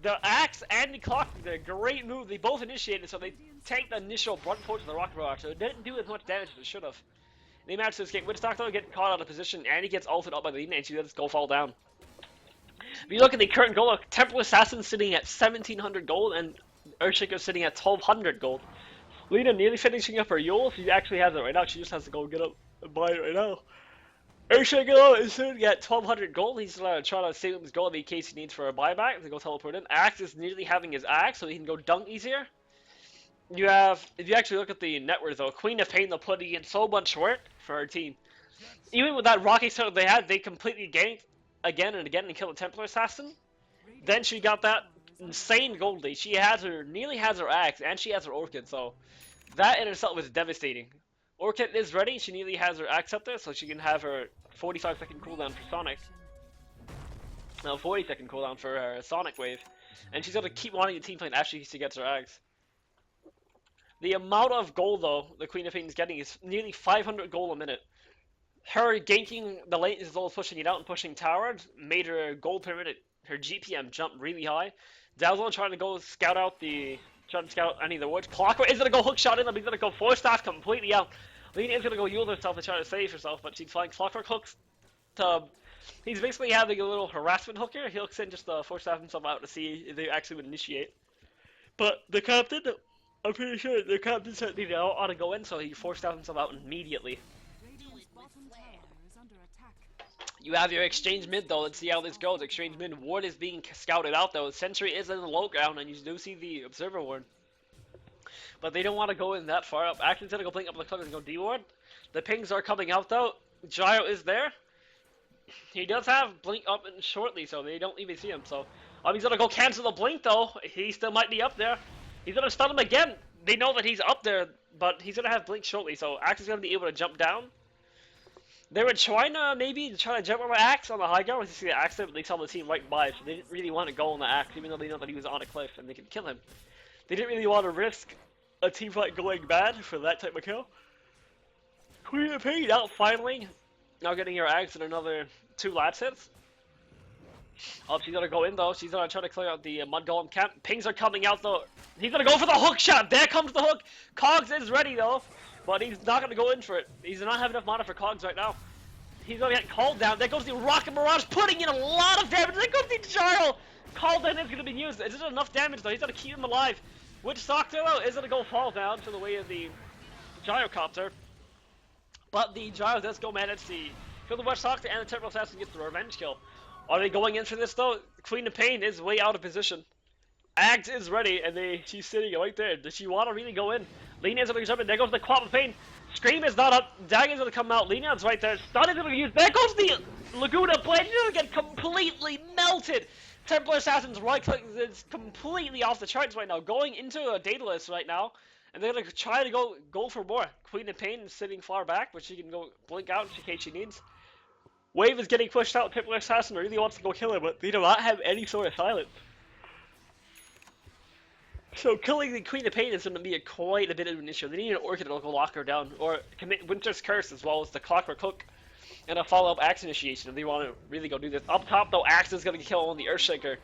The Axe and the Clock, the great move, they both initiated, so they take the initial brunt force of the Rocket Barrage, so it didn't do as much damage as it should have. They managed to escape. Woodstock though getting caught out of position, and he gets ulted up by the lead, and she lets go fall down. If you look at the current gold, Temple Assassin sitting at 1700 gold, and Earthshaker sitting at 1200 gold. Lena nearly finishing up her Yule. She actually has it right now. She just has to go get up and buy it right now. Earthshaker though is soon at 1200 gold. He's trying to save him his gold in case he needs for a buyback to go teleport in. Axe is nearly having his axe, so he can go dunk easier. You have, if you actually look at the net worth though, Queen of Pain, they're putting in so much work for her team. Even with that rocket start they had, they completely ganked again and again and killed a Templar Assassin. Then she got that insane gold lead. She has her, nearly has her axe, and she has her Orchid, so that in itself is devastating. Orchid is ready, she nearly has her axe up there, so she can have her 45-second cooldown for Sonic. No, 40-second cooldown for her Sonic Wave. And she's gonna keep wanting to team fight after she gets her axe. The amount of gold, though, the Queen of Pain is getting is nearly 500 gold a minute. Her ganking the lane as well as pushing it out and pushing towers made her gold per minute, her GPM jump really high. Dazzle trying to go scout out any of the woods. Clockwork is gonna go hook shot in, he's gonna go force staff completely out. Lena is gonna go use herself to try to save herself, but she's flying. Clockwork hooks to, he's basically having a little harassment hook here. He hooks in just to force staff himself out to see if they actually would initiate. But the captain, I'm pretty sure the captain said he ought to go in, so he forced out himself out immediately. You have your exchange mid though, let's see how this goes. Exchange mid, ward is being scouted out though. Sentry is in the low ground, and you do see the observer ward. But they don't want to go in that far up. Action's gonna go blink up the clock and go D-ward. The pings are coming out though. Gyro is there. He does have blink up and shortly, so they don't even see him. So he's gonna go cancel the blink though. He still might be up there. He's gonna stun him again. They know that he's up there, but he's gonna have blink shortly, so Axe is gonna be able to jump down. They were trying to maybe try to jump on the Axe on the high ground to see the Axe there, but they saw the team right by, so they didn't really want to go on the Axe, even though they know that he was on a cliff and they could kill him. They didn't really want to risk a team fight going bad for that type of kill. Queen of Pain out finally. Now getting her Axe in another 2 lats hits. Oh, she's gonna go in though. She's gonna try to clear out the Mud Golem camp. Pings are coming out though. He's gonna go for the hook shot. There comes the hook. Cogs is ready though, but he's not gonna go in for it. He does not have enough mana for Cogs right now. He's gonna get called down. There goes the Rocket Barrage, putting in a lot of damage. There goes the Gyro. Called down is gonna be used. Is it enough damage though? He's gonna keep him alive. Which Doctor though is gonna go fall down to the way of the Gyrocopter. But the Gyro does go manage to kill the West Doctor, and the Temporal Assassin gets the revenge kill. Are they going in for this though? Queen of Pain is way out of position. Axe is ready, and she's sitting right there. Does she want to really go in? Lena is going to jump in. There goes the Quap of Pain. Scream is not up. Dagger is going to come out. Lena's right there. Stun is going to be used. There goes the Laguna Blade. She's going to get completely melted. Templar Assassin's right click is completely off the charts right now. Going into a Daedalus right now. And they're going to try to go for more. Queen of Pain is sitting far back, but she can go blink out in case she needs. Wave is getting pushed out. Templar Assassin really wants to go kill him, but they do not have any sort of silence. So killing the Queen of Pain is going to be quite a bit of an issue. They need an Orchid to go lock her down, or commit Winter's Curse as well as the Clockwork Hook, and a follow-up Axe Initiation if they want to really go do this. Up top though, Axe is going to kill on the Earthshaker.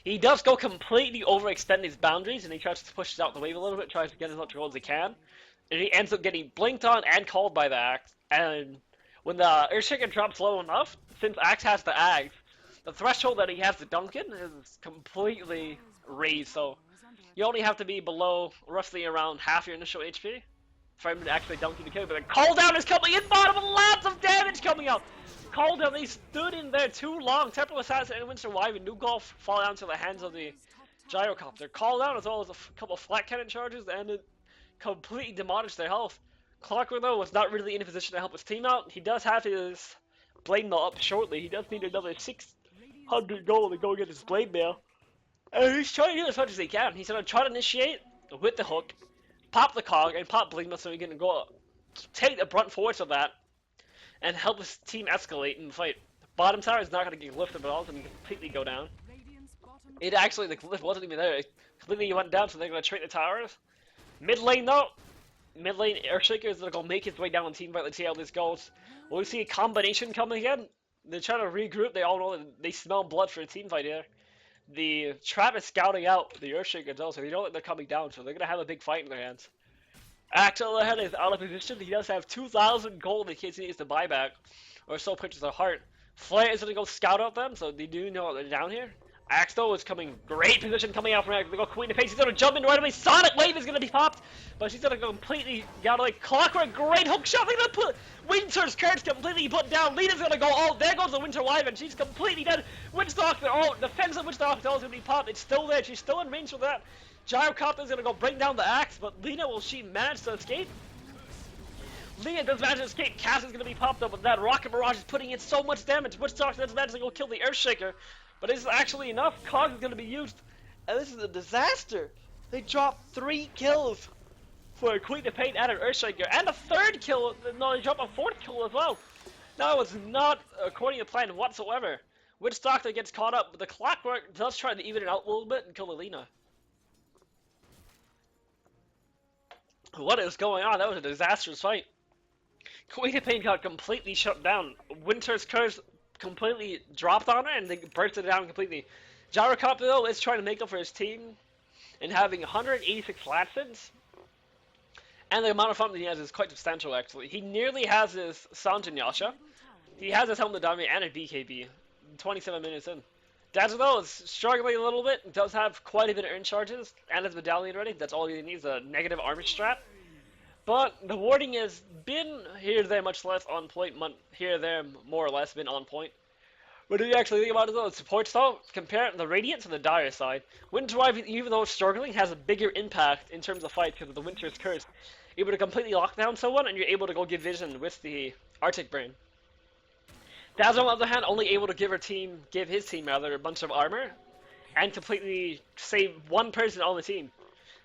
He does go completely overextend his boundaries, and he tries to push out the wave a little bit, tries to get as much gold as he can, and he ends up getting blinked on and called by the Axe. And when the Earthshaker drops low enough, since Axe has the Axe, the threshold that he has to Duncan is completely raised, so you only have to be below roughly around half your initial HP for him to actually dunk you to kill. But then Call Down is coming in bottom, lots of damage coming out. Call Down, they stood in there too long. Temporal Assassin and Winter Wife and New Golf fall down to the hands of the Gyrocopter. Call Down as well as a couple of flat cannon charges, and it completely demolished their health. Clockwork though was not really in a position to help his team out. He does have his blade mail up shortly. He does need another 600 gold to go get his blade mail. And he's trying to do as much as he can. He's gonna try to initiate with the hook, pop the cog, and pop blade mail so he can go take the brunt force of that and help his team escalate in the fight. Bottom tower is not gonna get lifted at all. It's gonna completely go down. It actually, the lift wasn't even there. It completely went down, so they're gonna trade the towers. Mid lane though. Mid lane Earthshaker is gonna go make his way down the team fight. Let's see how this goes. Will we see a combination coming again? They're trying to regroup. They all know that they smell blood for a team fight here. The trap is scouting out the Earthshakers also. They know that they're coming down, so they're gonna have a big fight in their hands. Axel ahead is out of position. He does have 2,000 gold in case he needs to buy back, or so pitches of heart. Flare is gonna go scout out them, so they do know they're down here. Axel is coming, great position coming out from Axel. They go Queen of Pace. He's gonna jump in right away. Sonic Wave is gonna be popped, but she's gonna go completely down like Clockwork. Great hook shot. They're gonna put Winter's Curse completely put down. Lita's gonna go. Oh, there goes the Winter Wyvern. She's completely dead. Witchstalk. Oh, defensive Witchstalk is gonna be popped. It's still there. She's still in range for that. Gyrocopter is gonna go bring down the axe, but Lina, will she manage to escape? Lina does manage to escape. Cass is gonna be popped up, but that Rocket Barrage is putting in so much damage. Witchstalk does manage to go kill the Earthshaker. But is actually enough? Cog is going to be used, and this is a disaster. They dropped 3 kills for a Queen of Pain and an Earthshaker, and a 3rd kill. No, they dropped a 4th kill as well. That was not according to plan whatsoever. Witchstalk that gets caught up, but the Clockwork does try to even it out a little bit and kill Alina. What is going on? That was a disastrous fight. Queen of Pain got completely shut down. Winter's Curse completely dropped on her and they bursted it down completely. Gyrocopter though is trying to make up for his team and having 186 flat cents. And the amount of farm that he has is quite substantial actually. He nearly has his Sanjin Yasha. He has his Helmet Dami and a BKB. 27 minutes in. Dazzle though is struggling a little bit. Does have quite a bit of earn charges and his medallion ready. That's all he needs, a negative armor strat. But the warding has been here there much less on point, here there more or less been on point. But if you actually think about it though, the supports though, compare the Radiant to the Dire side. Winterwife, even though it's struggling, has a bigger impact in terms of fight because of the Winter's Curse. You're able to completely lock down someone and you're able to go give vision with the Arctic Brain. Dazzle on the other hand, only able to give his team rather, a bunch of armor and completely save one person on the team.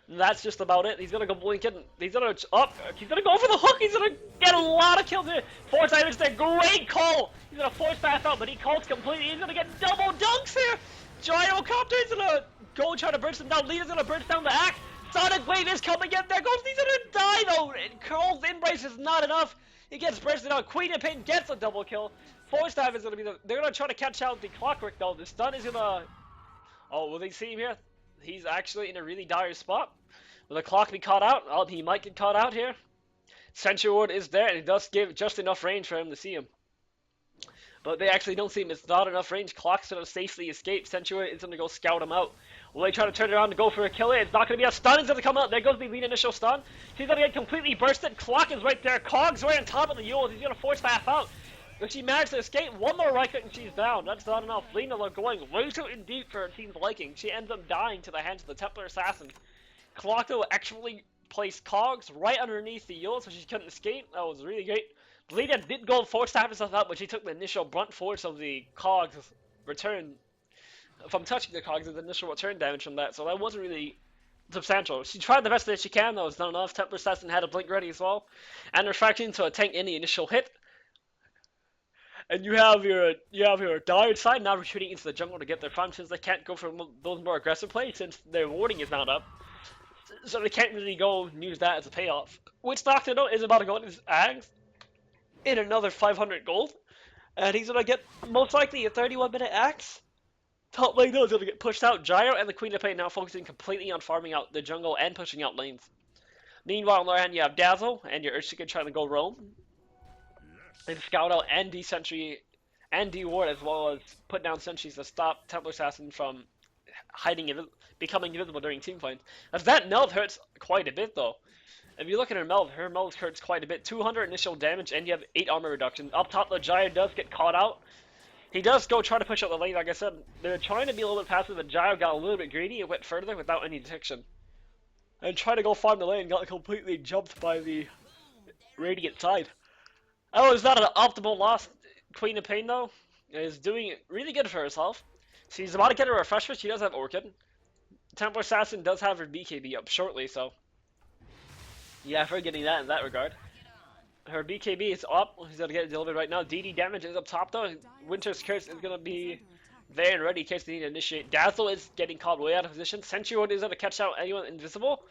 And that's just about it. He's gonna go blink in. He's gonna he's gonna go for the hook. He's gonna get a lot of kills here. Force damage there. Great call. He's gonna force pass out, but he calls completely. He's gonna get double dunks here. Gyrocopter is gonna go try to burst him down. Lita's gonna burst down the axe. Sonic Wave is coming in. There goes. He's gonna die though. Cole's embrace is not enough. He gets bursted out. Queen of Pain gets a double kill. Force dive is gonna be they're gonna try to catch out the Clockwork though. The stun is gonna. Oh, will they see him here? He's actually in a really dire spot. Will the clock be caught out? Oh, he might get caught out here. Sentry Ward is there, and it does give just enough range for him to see him. But they actually don't see him. It's not enough range. Clock's gonna safely escape. Sentry Ward is gonna go scout him out. Will they try to turn around and go for a kill? It's not gonna be a stun. It's gonna come out. There goes the lead initial stun. She's gonna get completely bursted. Clock is right there. Cog's right on top of the Yules. He's gonna force half out. But she managed to escape. One more right click and she's down. That's not enough. Lina going way too in deep for her team's liking. She ends up dying to the hands of the Templar Assassin. Clockto actually placed Cogs right underneath the Yule so she couldn't escape. That was really great. Lina did go force tap herself out, but she took the initial brunt force of the Cogs return from touching the Cogs and the initial return damage from that. So that wasn't really substantial. She tried the best that she can. That was not enough. Templar Assassin had a blink ready as well, and refraction to tank any initial hit. And you have your Dire side now retreating into the jungle to get their farm since they can't go for those more aggressive plays since their warding is not up. So they can't really go and use that as a payoff. Which Doctor though is about to go in his axe in another 500 gold. And he's gonna get most likely a 31-minute axe. Top lane though is gonna get pushed out. Gyro and the Queen of Pain now focusing completely on farming out the jungle and pushing out lanes. Meanwhile on the other hand you have Dazzle and your Urshiken trying to go roam. And scout out and D-Sentry and D-Ward as well as put down sentries to stop Templar Assassin from becoming invisible during team fights. As that meld hurts quite a bit though. If you look at her meld hurts quite a bit. 200 initial damage and you have 8 armor reduction. Up top the Gyro does get caught out. He does go try to push out the lane. Like I said, they're trying to be a little bit passive, but Gyro got a little bit greedy and went further without any detection. And tried to go farm the lane, got completely jumped by the Radiant side. Oh, it's not an optimal loss. Queen of Pain, though, is doing really good for herself. She's about to get a refresher. She does have Orchid. Templar Assassin does have her BKB up shortly, so yeah, for getting that in that regard. Her BKB is up. He's going to get it delivered right now. DD damage is up top, though. Winter's Curse is going to be there and ready in case they need to initiate. Dazzle is getting caught way out of position. Sentry Ward is going to catch out anyone invisible.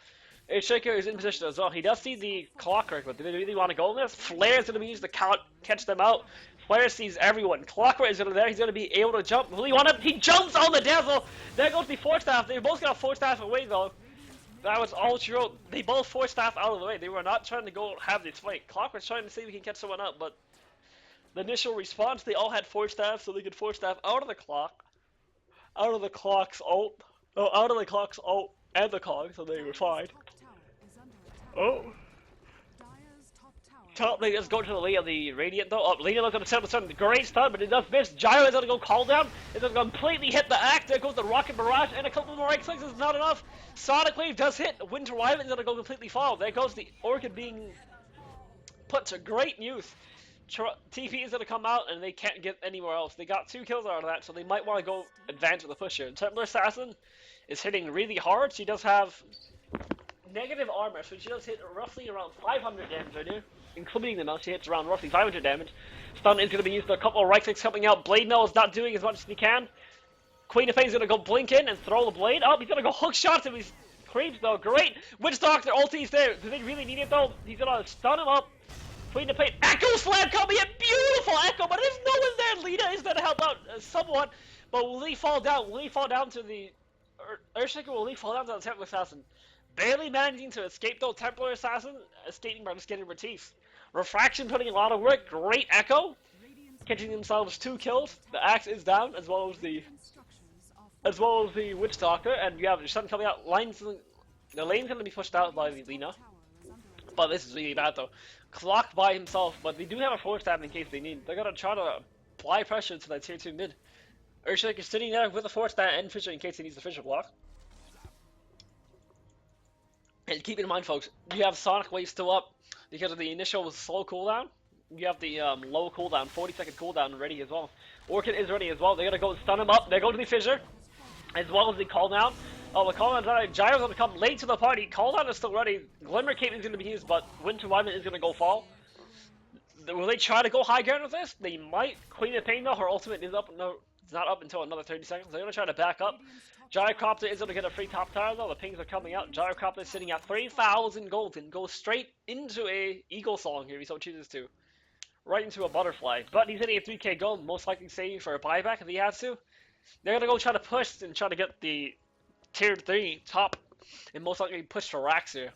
Airshaker is in position as well. He does see the Clockwork, but do they really want to go in this? Flare is going to be used to catch them out. Flare sees everyone. Clockwork is going to there. He's going to be able to jump. Will he want to? He jumps on the Dazzle. There goes the Force Staff. They both got Force Staff away, though. That was all she wrote. They both Force Staff out of the way. They were not trying to go have this fight. Clockwork's trying to see if he can catch someone up, but the initial response, they all had Force Staff, so they could Force Staff out of the clock. Out of the clock's ult. Oh, out of the clock's ult and the cog, so they were fine. Oh. Top lane is going to the lane of the Radiant though. Oh, Lena looking to set a great stun, but it does miss. Gyro is going to go call down. It's going to completely hit the act. There goes the Rocket Barrage, and a couple more right clicks is not enough. Sonic Wave does hit. Winter Wyvern is going to go completely fall. There goes the Orchid being put to great use. TP is going to come out, and they can't get anywhere else. They got 2 kills out of that, so they might want to go advance with the push here. Templar Assassin is hitting really hard. She does have negative armor, so she does hit roughly around 500 damage right here, including the mount. She hits around roughly 500 damage. Stun is going to be used. A couple of right clicks coming out. Blade Mail is not doing as much as he can. Queen of Pain is going to go blink in and throw the blade. Oh, he's going to go hook shots if he's creeps though. Great. Witch Doctor ulti's there. Do they really need it though? He's going to stun him up. Queen of Pain. Echo Slam coming in. Beautiful Echo, but there's no one there. Lita is going to help out somewhat. But will he fall down? Will he fall down to the Earthshaker? Will he fall down to the Templar Assassin? Barely managing to escape though. Templar Assassin escaping by just getting Retief. Refraction putting a lot of work. Great Echo. Catching themselves 2 kills. The axe is down as well as the Witch Doctor, and you have your Sun coming out. The lane's gonna be pushed out by the Lina. But this is really bad though. Clock by himself, but they do have a Force Staff in case they need. They're gonna try to apply pressure to that tier 2 mid. Earthshaker sitting there with a Force Staff and Fisher in case he needs the Fisher block. And keep in mind, folks, you have Sonic Wave still up because of the initial slow cooldown. You have the low cooldown, 40-second cooldown ready as well. Orchid is ready as well. They're gonna go stun him up. They're going to the Fissure, as well as the call down. Oh, the call down's ready. Gyro's gonna come late to the party. Call down is still ready. Glimmer Cape is gonna be used, but Winter Wyvern is gonna go fall. Will they try to go high ground with this? They might. Queen of Pain though, her ultimate is up. No, it's not up until another 30 seconds. They're gonna try to back up. Gyrocopter is gonna get a free top tower though. The pings are coming out. Gyrocopter is sitting at 3,000 gold and goes straight into a Eagle Song here if he so chooses to. Right into a butterfly. But he's hitting a 3k gold, most likely saving for a buyback if he has to. They're gonna go try to push and try to get the tier 3 top and most likely push for racks here.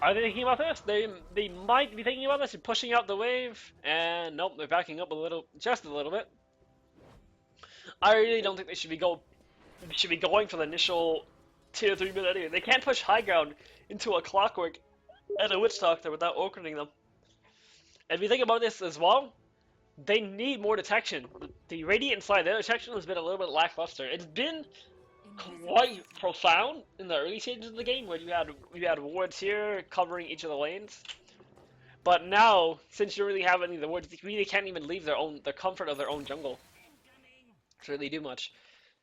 Are they thinking about this? They might be thinking about this and pushing out the wave, and nope, they're backing up a little, just a little bit. I really don't think they should be going for the initial tier 3 mid anyway. They can't push high ground into a Clockwork and a Witch Doctor without opening them. And if you think about this as well, they need more detection. The Radiant side, their detection has been a little bit lackluster. It's been quite profound in the early stages of the game, where you had wards here covering each of the lanes. But now, since you really have any of the wards, they really can't even leave the comfort of their own jungle to really do much.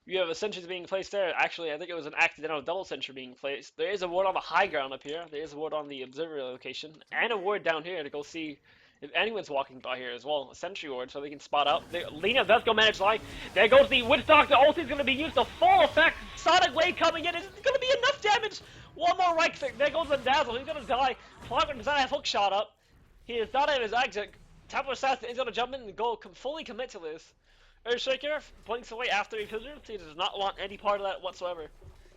You have a sentry being placed there. Actually, I think it was an accidental double sentry being placed. There is a ward on the high ground up here. There is a ward on the observer location, and a ward down here to go see if anyone's walking by here as well. A sentry ward so they can spot out. Lina does go manage line. There goes the Witch Doctor. Ult is going to be used to full effect. Sonic Wave coming in. It's going to be enough damage. One more right click. There goes the Dazzle. He's going to die. Clockwork does not have hook shot up. He is not at his exit. Templar Assassin is going to jump in and go fully commit to this. Earthshaker blinks away after he fizzles. He does not want any part of that whatsoever.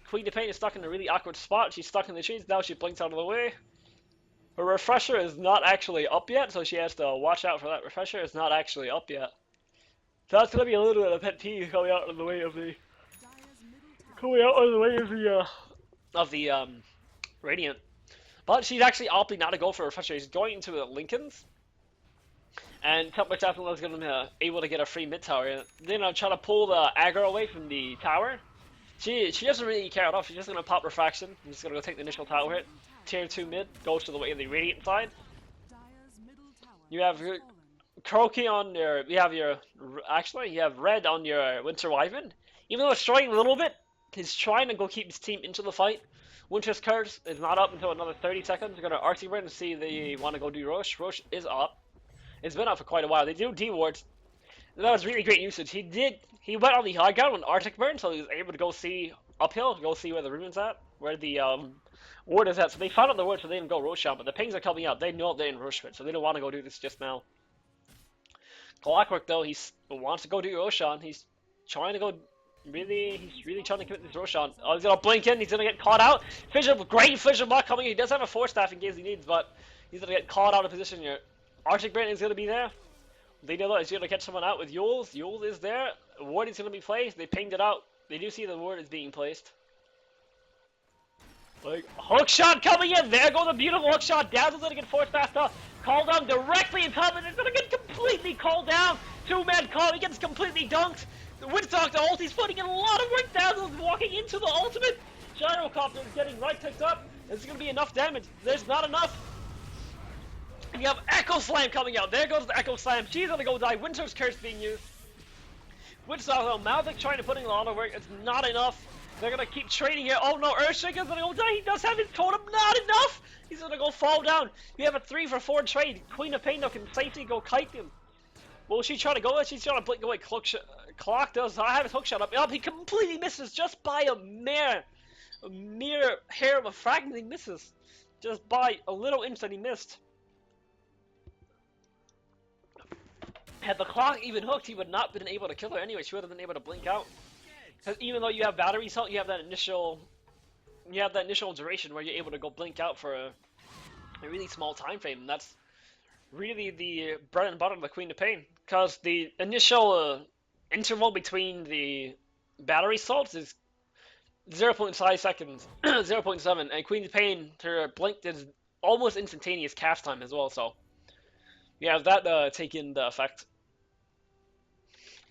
Queen of Pain is stuck in a really awkward spot. She's stuck in the trees. Now she blinks out of the way. Her refresher is not actually up yet, so she has to watch out for that. Refresher is not actually up yet. So that's gonna be a little bit of a pet peeve coming out of the way of the Radiant. But she's actually opting not to go for refresher. She's going into the Lincolns. And Templar Assassin is going to be able to get a free mid tower. They're going to try to pull the aggro away from the tower. She doesn't really care at all. She's just going to pop refraction. I'm just going to go take the initial tower hit. tier 2 mid goes to the way of the Radiant side. You have your Croaky on your, actually, you have Red on your Winter Wyvern. Even though it's struggling a little bit, he's trying to go keep his team into the fight. Winter's Curse is not up until another 30 seconds. We're going to Arctic Burn and see if they want to go do Rush. Rush is up. It's been up for quite a while. They do D-wards. That was really great usage. He went on the high ground on Arctic Burn, so he was able to go see uphill, go see where the rune's at, where the ward is at. So they found out the ward, so they didn't go rush out. But the pings are coming out. They know they didn't rush it, so they don't want to go do this just now. Clockwork though, he wants to go do Roshan. He's trying to go. He's really trying to commit this Roshan. Oh, he's gonna blink in. He's gonna get caught out. Fissure, great Fissure block coming. He does have a Force Staff in case he needs, but he's gonna get caught out of position here. Arctic Burn is gonna be there. They know that he's gonna catch someone out with Yules. Yules is there. Ward is gonna be placed. They pinged it out. They do see the ward is being placed. Like, hook shot coming in. There goes a beautiful hook shot. Dazzle's gonna get Force Staff up. Called down directly in top, and it's gonna get completely called down. Two-man call, he gets completely dunked. The Windtalker ult, he's putting in a lot of work. Dazzle's walking into the ultimate. Gyrocopter is getting right ticked up. It's gonna be enough damage. There's not enough. You have Echo Slam coming out. There goes the Echo Slam. She's gonna go die. Winter's Curse being used. Windtalker, Malvik trying to put in a lot of work. It's not enough. They're gonna keep trading here. Oh no, Earthshaker's gonna go die. He does have his totem. Not enough. He's gonna go fall down. You have a 3-for-4 trade. Queen of Pain though can safely go kite him. Will she try to go? She's trying to blink away. Clock does not have his hook shot up. He completely misses just by a mere hair of a fragment. He misses just by a little inch that he missed. Had the clock even hooked, he would not have been able to kill her anyway. She would have been able to blink out. Because even though you have battery salt, you have that initial duration where you're able to go blink out for a really small time frame, and that's really the bread and butter of the Queen of Pain. Because the initial interval between the battery salts is 0.5 seconds, 0.7, and Queen of Pain, her blink is almost instantaneous cast time as well, so you have that take into effect.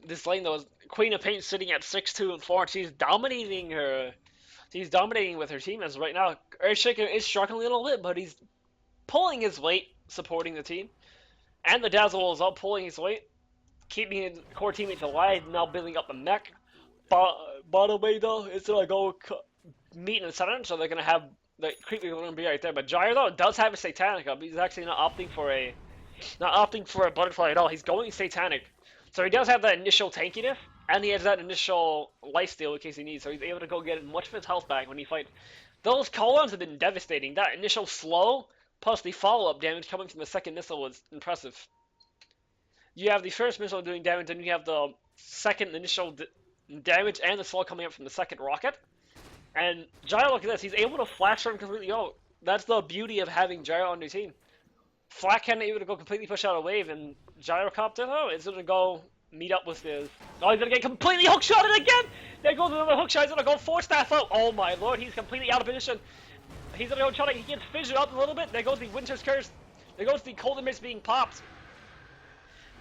This lane though, Queen of Pain sitting at 6-2 and 4. She's dominating with her team as right now. Earthshaker is struggling a little bit, but he's pulling his weight, supporting the team. And the Dazzle is up pulling his weight, keeping his core teammates alive, now building up a mech. Bottom way though, it's gonna go meet in the center, so they're gonna have the creepy gonna be right there. But Gyre though does have a Satanic up. He's actually not opting for a butterfly at all. He's going Satanic. So he does have that initial tankiness, and he has that initial lifesteal in case he needs, so he's able to go get much of his health back when he fights. Those call-ons have been devastating. That initial slow, plus the follow-up damage coming from the second missile was impressive. You have the first missile doing damage, and you have the second initial damage and the slow coming up from the second rocket. And Gyro, look at this, he's able to flash him completely out. That's the beauty of having Gyro on your team. Flat Cannon able to go completely push out a wave, and Gyrocopter though is gonna go meet up with his. Oh, he's gonna get completely hookshotted again! There goes another hookshot, he's gonna go Force Staff out! Oh my lord, he's completely out of position. He's gonna go try to, he gets fissured up a little bit, there goes the Winter's Curse, there goes the Cold and Mist being popped.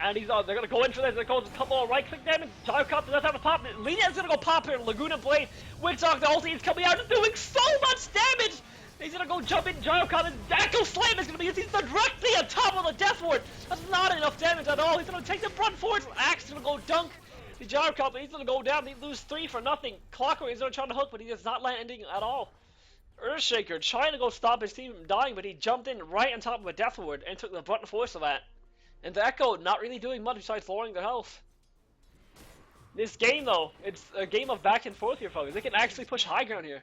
And he's they're gonna go in for this, there goes a couple of right click damage, Gyrocopter does have a pop, Lena's gonna go pop here, Laguna Blade, Windtalker, the ulti is coming out and doing so much damage! He's gonna go jump in, Gyrocopter, Echo Slam is gonna be used, he's directly on top of the Death Ward! That's not enough damage at all, he's gonna take the brunt forward, Axe is gonna go dunk the Gyrocopter, he's gonna go down, they lose 3 for nothing. Clockwork is gonna try to hook, but he does not land anything at all. Earthshaker trying to go stop his team from dying, but he jumped in right on top of a Death Ward and took the brunt force of that. And the Echo not really doing much besides lowering their health. This game though, it's a game of back and forth here, folks. They can actually push high ground here.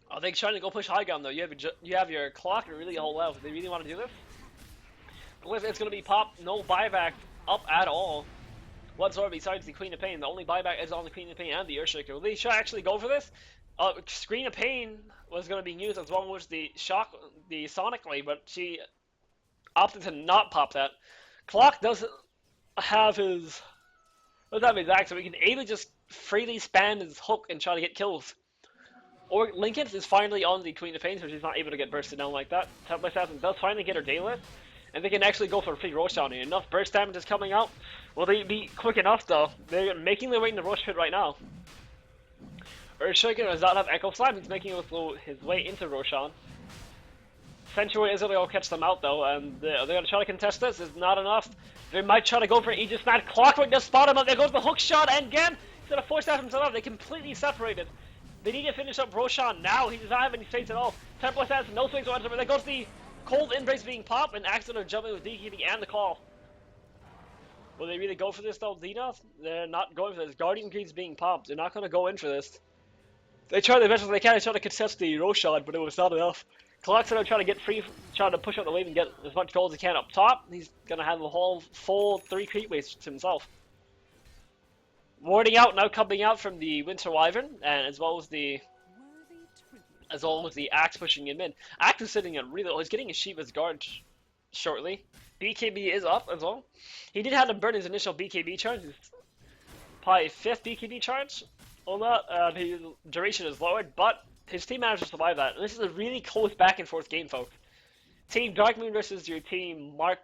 Oh, they're trying to go push high ground though. You have your clock to really hold out. They really want to do this. It's going to be pop, no buyback up at all whatsoever besides the Queen of Pain. The only buyback is on the Queen of Pain and the Earthshaker. Will they actually go for this? Screen of Pain was going to be used as well as the Sonically, but she opted to not pop that. Clock doesn't have his axe, so he can able just freely spam his hook and try to get kills. Or Lincoln is finally on the Queen of Pain, so she's not able to get bursted down like that. Temple Assassin does finally get her daylit, and they can actually go for a free rush down here. Enough burst damage is coming out. Will they be quick enough though? They're making their way in the rush pit right now. Earthshaker does not have Echo Slam. He's making his way into Roshan. Sentry is going to go catch them out though, and they're going to try to contest this. It's not enough. They might try to go for Aegis Knight. Clockwork does spot him up. There goes the hook shot, and again, he's going to force out himself out. They completely separated. They need to finish up Roshan now. He does not have any space at all. Templar has no space whatsoever. There goes the cold embrace being popped, and Axel are jumping with DKD and the call. Will they really go for this though, Lina? They're not going for this. Guardian Greed's being popped. They're not going to go in for this. They try the best as they can. They try to contest the Roshan, but it was not enough. Clock's going to try to get free, trying to push up the wave and get as much gold as he can up top. He's going to have the whole full 3 creep waves to himself. Warding out now coming out from the Winter Wyvern, and as well as the Axe pushing him in. Axe is sitting at really low. He's getting a Shiva's guard shortly. BKB is up as well. He did have to burn his initial BKB charge. It's probably 5th BKB charge. On that, his duration is lowered, but his team managed to survive that. And this is a really close back and forth game, folks. Team Darkmoon versus your team Mark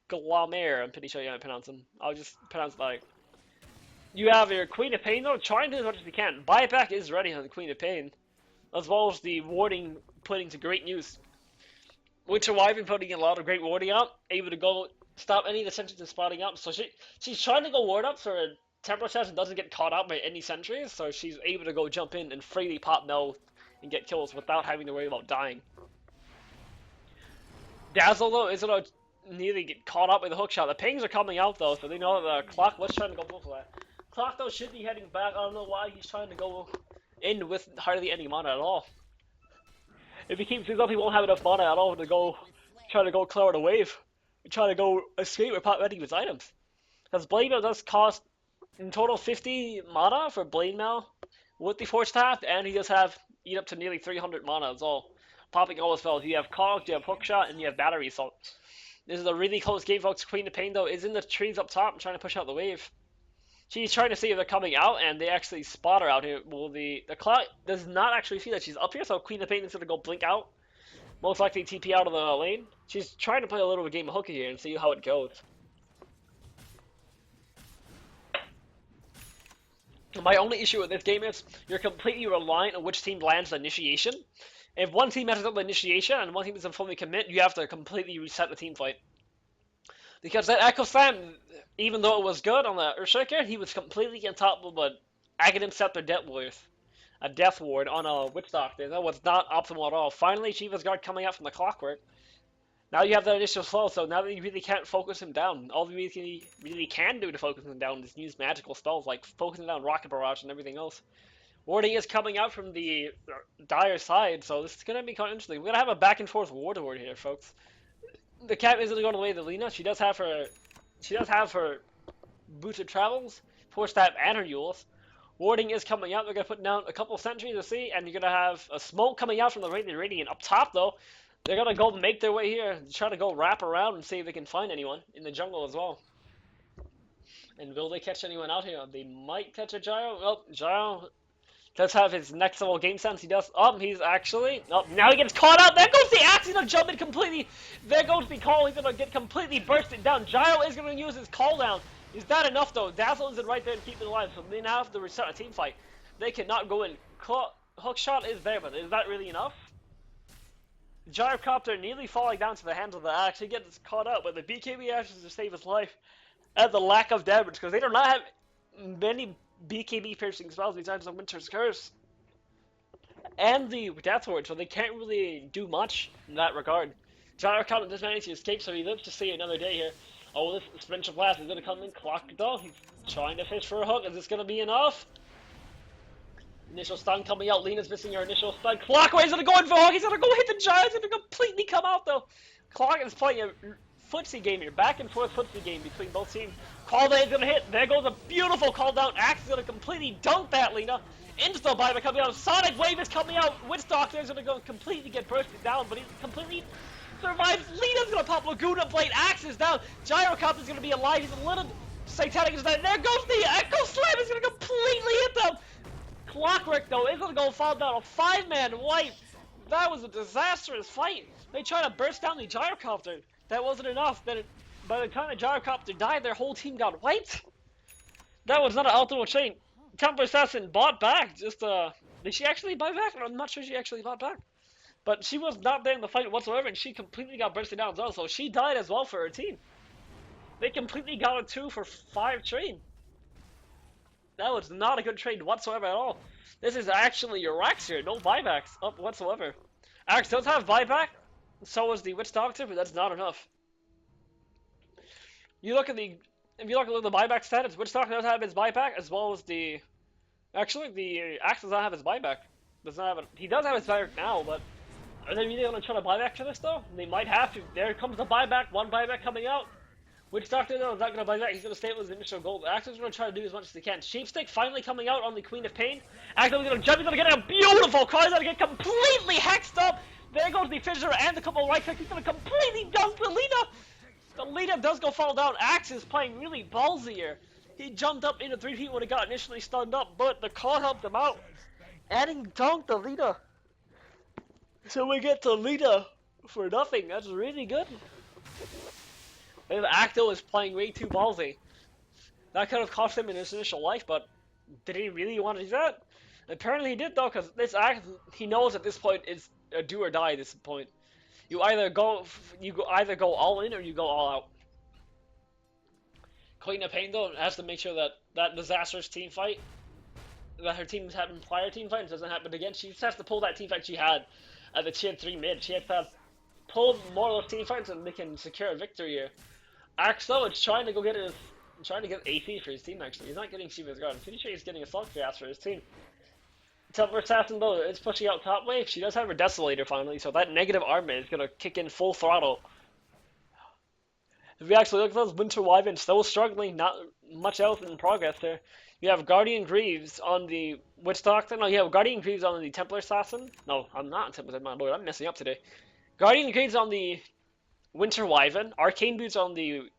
Glamer. I'm pretty sure you how to pronounce him. I'll just pronounce it like. You have your Queen of Pain though, trying to do as much as you can. Buyback is ready on the Queen of Pain, as well as the warding putting to great use. Winter Wyvern putting in a lot of great warding out, able to go stop any of the sentries from spotting up. So she's trying to go ward up so her Temporal Assassin doesn't get caught out by any sentries, so she's able to go jump in and freely pop no and get kills without having to worry about dying. Dazzle though is gonna nearly get caught up by the hookshot. The pings are coming out though, so they know that the Clock was trying to go for that. Clock though should be heading back. I don't know why he's trying to go in with hardly any mana at all. If he keeps this up, he won't have enough mana at all to go try to go clear the wave. Try to go escape or pop any of his items. Because Blade Mail does cost in total 50 mana for Blade Mail with the Force Staff, and he does have eat up to nearly 300 mana as well. Popping all his spells. You have Cog, you have Hookshot, and you have Battery Assault. This is a really close game, folks. Queen of Pain though is in the trees up top trying to push out the wave. She's trying to see if they're coming out, and they actually spot her out here. Well, the Clock does not actually see that she's up here, so Queen of Pain is going to go blink out. Most likely TP out of the lane. She's trying to play a little bit of a game of hooky here and see how it goes. My only issue with this game is you're completely reliant on which team lands the initiation. If one team messes up the initiation and one team doesn't fully commit, you have to completely reset the team fight. Because that Echo Slam, even though it was good on the Earthshaker, he was completely on top of an Aghanim Scepter Death Ward on a Witch Doctor. That was not optimal at all. Finally, Shiva's Guard coming out from the Clockwork. Now you have that initial slow, so now that you really can't focus him down. All you really can do to focus him down is use magical spells like focusing down Rocket Barrage and everything else. Warding is coming out from the dire side, so this is going to be kind of interesting. We're going to have a back and forth ward here, folks. The cat isn't going away to Lina. She does have her Booted Travels, Force Staff, and her Yules. Warding is coming out. They're going to put down a couple sentries to see, and you're going to have a smoke coming out from the Radiant. Up top, though, they're going to go make their way here, try to go wrap around and see if they can find anyone in the jungle as well. And will they catch anyone out here? They might catch a Gyro. Oh, Gyro does have his next level game sense. He does. Oh, he's actually. Oh, now he gets caught out. There goes the axe. He's going to jump in completely. There goes the call. He's going to get completely bursted down. Gyro is going to use his call down. Is that enough, though? Dazzle isn't right there to keep it alive, so they now have to reset a team fight. They cannot go in. Hookshot is there, but is that really enough? Gyrocopter nearly falling down to the hands of the axe. He gets caught out, but the BKB actions to save his life at the lack of damage, because they do not have many BKB piercing spells besides the Winter's Curse and the Death Ward, so they can't really do much in that regard. Gyrocopter does manage to escape, so he lives to see another day here. Oh, this Spiritual Blast is going to come in. Clock though, he's trying to fish for a hook. Is this going to be enough? Initial stun coming out. Lina's missing her initial stun. Clockway's going to go in for a hook. He's going to go hit the Giant. He's going to completely come out though. Clock is playing a footsie game here. Back and forth footsie game between both teams. Call down is going to hit. There goes a beautiful call down. Axe is going to completely dunk that Lina. Insta Buyback coming out. Sonic Wave is coming out. Witch Doctor is going to go completely get bursted down, but he's completely survives. Lina's going to pop Laguna Blade. Axe is down. Gyrocopter is going to be alive. He's a little satanic. There goes the Echo Slam. Is going to completely hit them. Clockwork though is going to go fall down. A 5-man wipe. That was a disastrous fight. They tried to burst down the Gyrocopter. That wasn't enough. By the time the Gyrocopter died, their whole team got wiped. That was not an optimal chain. Temple Assassin bought back. Did she actually buy back? I'm not sure she actually bought back. But she was not there in the fight whatsoever, and she completely got bursted down as well. So she died as well for her team. They completely got a 2 for 5 trade. That was not a good trade whatsoever at all. This is actually your Rex here, no buybacks up whatsoever. Axe does have buyback, so is the Witch Doctor, but that's not enough. You look at the if you look at the buyback status, Witch Doctor does have his buyback as well as the the Axe does not have his buyback. Does not have it. He does have his buyback now, but are they really gonna try to buy back for this though? They might have to. There comes the buyback, one buyback coming out. Witch Doctor though is not gonna buy back, he's gonna stay with his initial goal. The Axe is gonna try to do as much as he can. Sheepstick finally coming out on the Queen of Pain. Axe is gonna jump, he's gonna get a beautiful card, he's gonna get completely hexed up. There goes the Fissure and the couple right clicks, he's gonna completely dunk the Lita. The Lita does go fall down. Axe is playing really ballsy here. He jumped up into 3 feet when he got initially stunned up, but the card helped him out. Adding dunk the Lita. So we get the Lita for nothing. That's really good. And Acto is playing way too ballsy. That could have cost him in his initial life, but did he really want to do that? Apparently he did though, because this act he knows at this point is a do or die at this point. You either go all in or you go all out. Queen of Pain though has to make sure that that disastrous team fight that her team's had in prior team fights doesn't happen again. She just has to pull that team fight she had at the tier 3 mid. She has to have pulled more of those team fights and they can secure a victory here. Axe though is trying to go get AC for his team actually. He's not getting Shiva's Guard. I'm pretty sure he's getting Assault Gas for his team. Temple Assassin though is pushing out top wave. She does have her Desolator finally, so that negative armament is gonna kick in full throttle. If we actually look at those Winter Wyvern still struggling, not much else in progress there. You have Guardian Greaves on the Witch Doctor. No, you have Guardian Greaves on the Templar Assassin. No, I'm not Templar, my lord. I'm messing up today. Guardian Greaves on the Winter Wyvern. Arcane Boots on the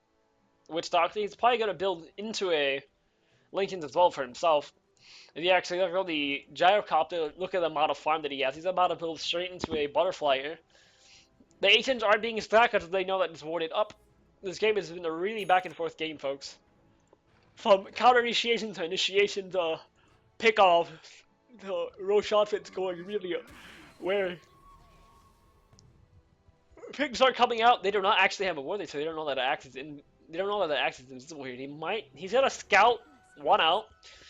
Witch Doctor. He's probably going to build into a Lincoln as well for himself. If you actually look at the Gyrocopter, look at the amount of farm that he has. He's about to build straight into a Butterfly here. The Agents aren't being stacked because they know that it's warded up. This game has been a really back and forth game, folks. From counter initiation to initiation to pick off to Roshan fits going really where picks are coming out. They do not actually have a war, so they don't know that Axe is in. They don't know that the Axe is invisible here. He's gonna scout 1 out.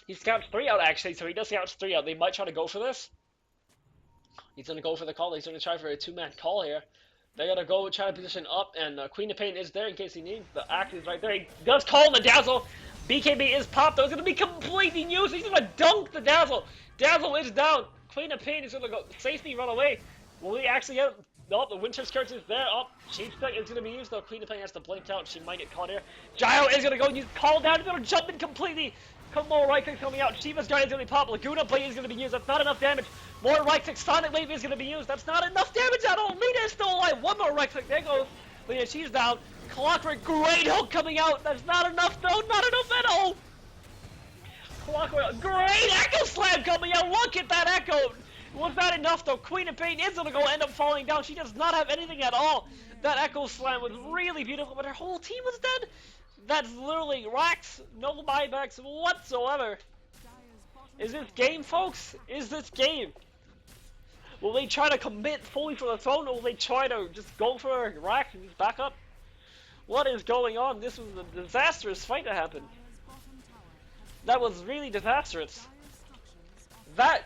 He scouts 3 out actually, so he does scout 3 out. They might try to go for this. He's gonna go for the call. He's gonna try for a 2-man call here. They're gonna go try to position up, and Queen of Pain is there in case he needs. The Axe is right there. He does call the Dazzle. BKB is popped though. It's gonna be completely used. He's gonna dunk the Dazzle. Dazzle is down. Queen of Pain is gonna go safely run away. Will he actually get? No, the Winter Skirts is there. Oh, Sheepstick is gonna be used though. Queen of Pain has to blink out. She might get caught here. Gyro is gonna go use call down. He's gonna jump in completely. More right clicks coming out. Shiva's Guard is gonna be popped. Laguna Blade is gonna be used. That's not enough damage. More right click. Sonic Wave is gonna be used. That's not enough damage at all. Lita is still alive. One more right click. There goes Lita. She's down. Clockwork Great Hook coming out. That's not enough though. Not enough at all. Clockwork Great Echo Slam coming out. Look at that Echo. Was that enough though? Queen of Pain is gonna go end up falling down. She does not have anything at all. That Echo Slam was really beautiful, but her whole team was dead. That's literally racks, no buybacks whatsoever. Is this game, folks? Is this game? Will they try to commit fully for the throne, or will they try to just go for racks and just back up? What is going on? This was a disastrous fight that happened. That was really disastrous. That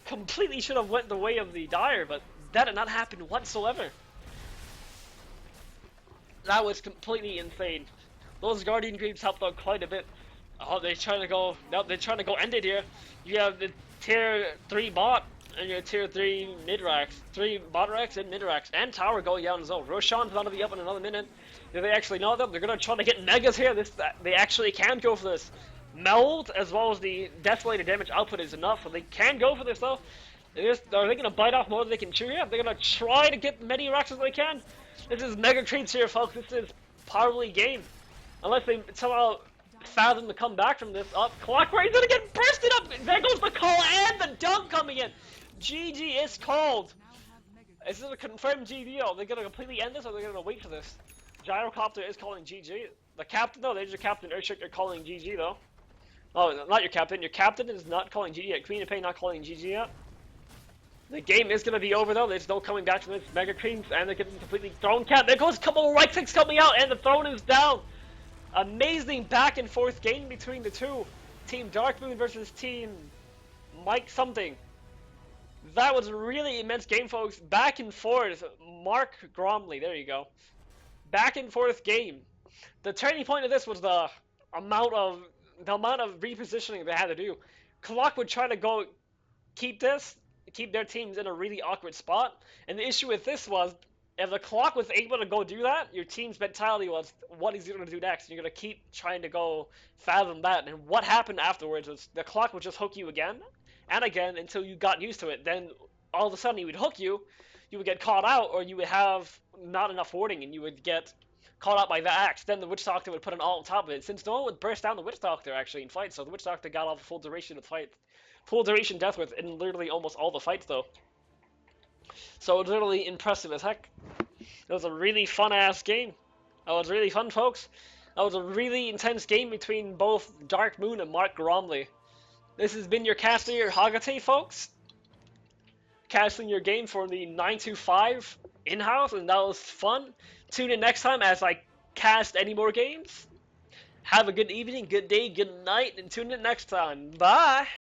completely should have went the way of the Dire, but that did not happen whatsoever. That was completely insane. Those Guardian Greaves helped out quite a bit. Oh, they're trying to go. No, they're trying to go end it here. You have the tier 3 bot and your tier 3 mid racks, 3 bot racks and mid racks, and tower going down as well. Roshan's about to be up in another minute. Do they actually know them? They're gonna try to get megas here. They actually can go for this. Meld as well as the Desolator damage output is enough, so they can go for this though. Are they gonna bite off more than they can chew here? They're gonna try to get many racks as they can. This is mega creeps here, folks. This is probably game. Unless they somehow fathom to come back from this. Up, Clockwork is gonna get bursted up. There goes the call and the dunk coming in. GG is called. Is this a confirmed GG? Are they gonna completely end this, or are they gonna wait for this? Gyrocopter is calling GG. The captain though, there's your captain Earthshaker calling GG though. Oh, not your captain. Your captain is not calling GG yet. Queen of Pain not calling GG yet. The game is going to be over though. There's no coming back from this. Mega Creams and they're getting completely thrown. Cat. There goes a couple of right clicks coming out and the throne is down. Amazing back and forth game between the two. Team Darkmoon versus Team Mike something. That was a really immense game, folks. Back and forth. Mark Gromley. There you go. Back and forth game. The turning point of this was the amount of repositioning they had to do. Clock would try to go keep their teams in a really awkward spot. And the issue with this was, if the clock was able to go do that, your team's mentality was, what is he going to do next? And you're going to keep trying to go fathom that. And what happened afterwards was the clock would just hook you again and again until you got used to it. Then all of a sudden he would hook you, you would get caught out, or you would have not enough warning and you would get caught out by the axe. Then the Witch Doctor would put an ult on top of it. Since no one would burst down the Witch Doctor actually in fights, so the Witch Doctor got off full duration of fight. Full duration death with in literally almost all the fights though. So it was literally impressive as heck. It was a really fun ass game. That was really fun, folks. That was a really intense game between both Darkmoon and Mark Gromley. This has been your caster, your Hagate, folks. Casting your game for the 925 in-house, and that was fun. Tune in next time as I cast any more games. Have a good evening, good day, good night, and tune in next time. Bye!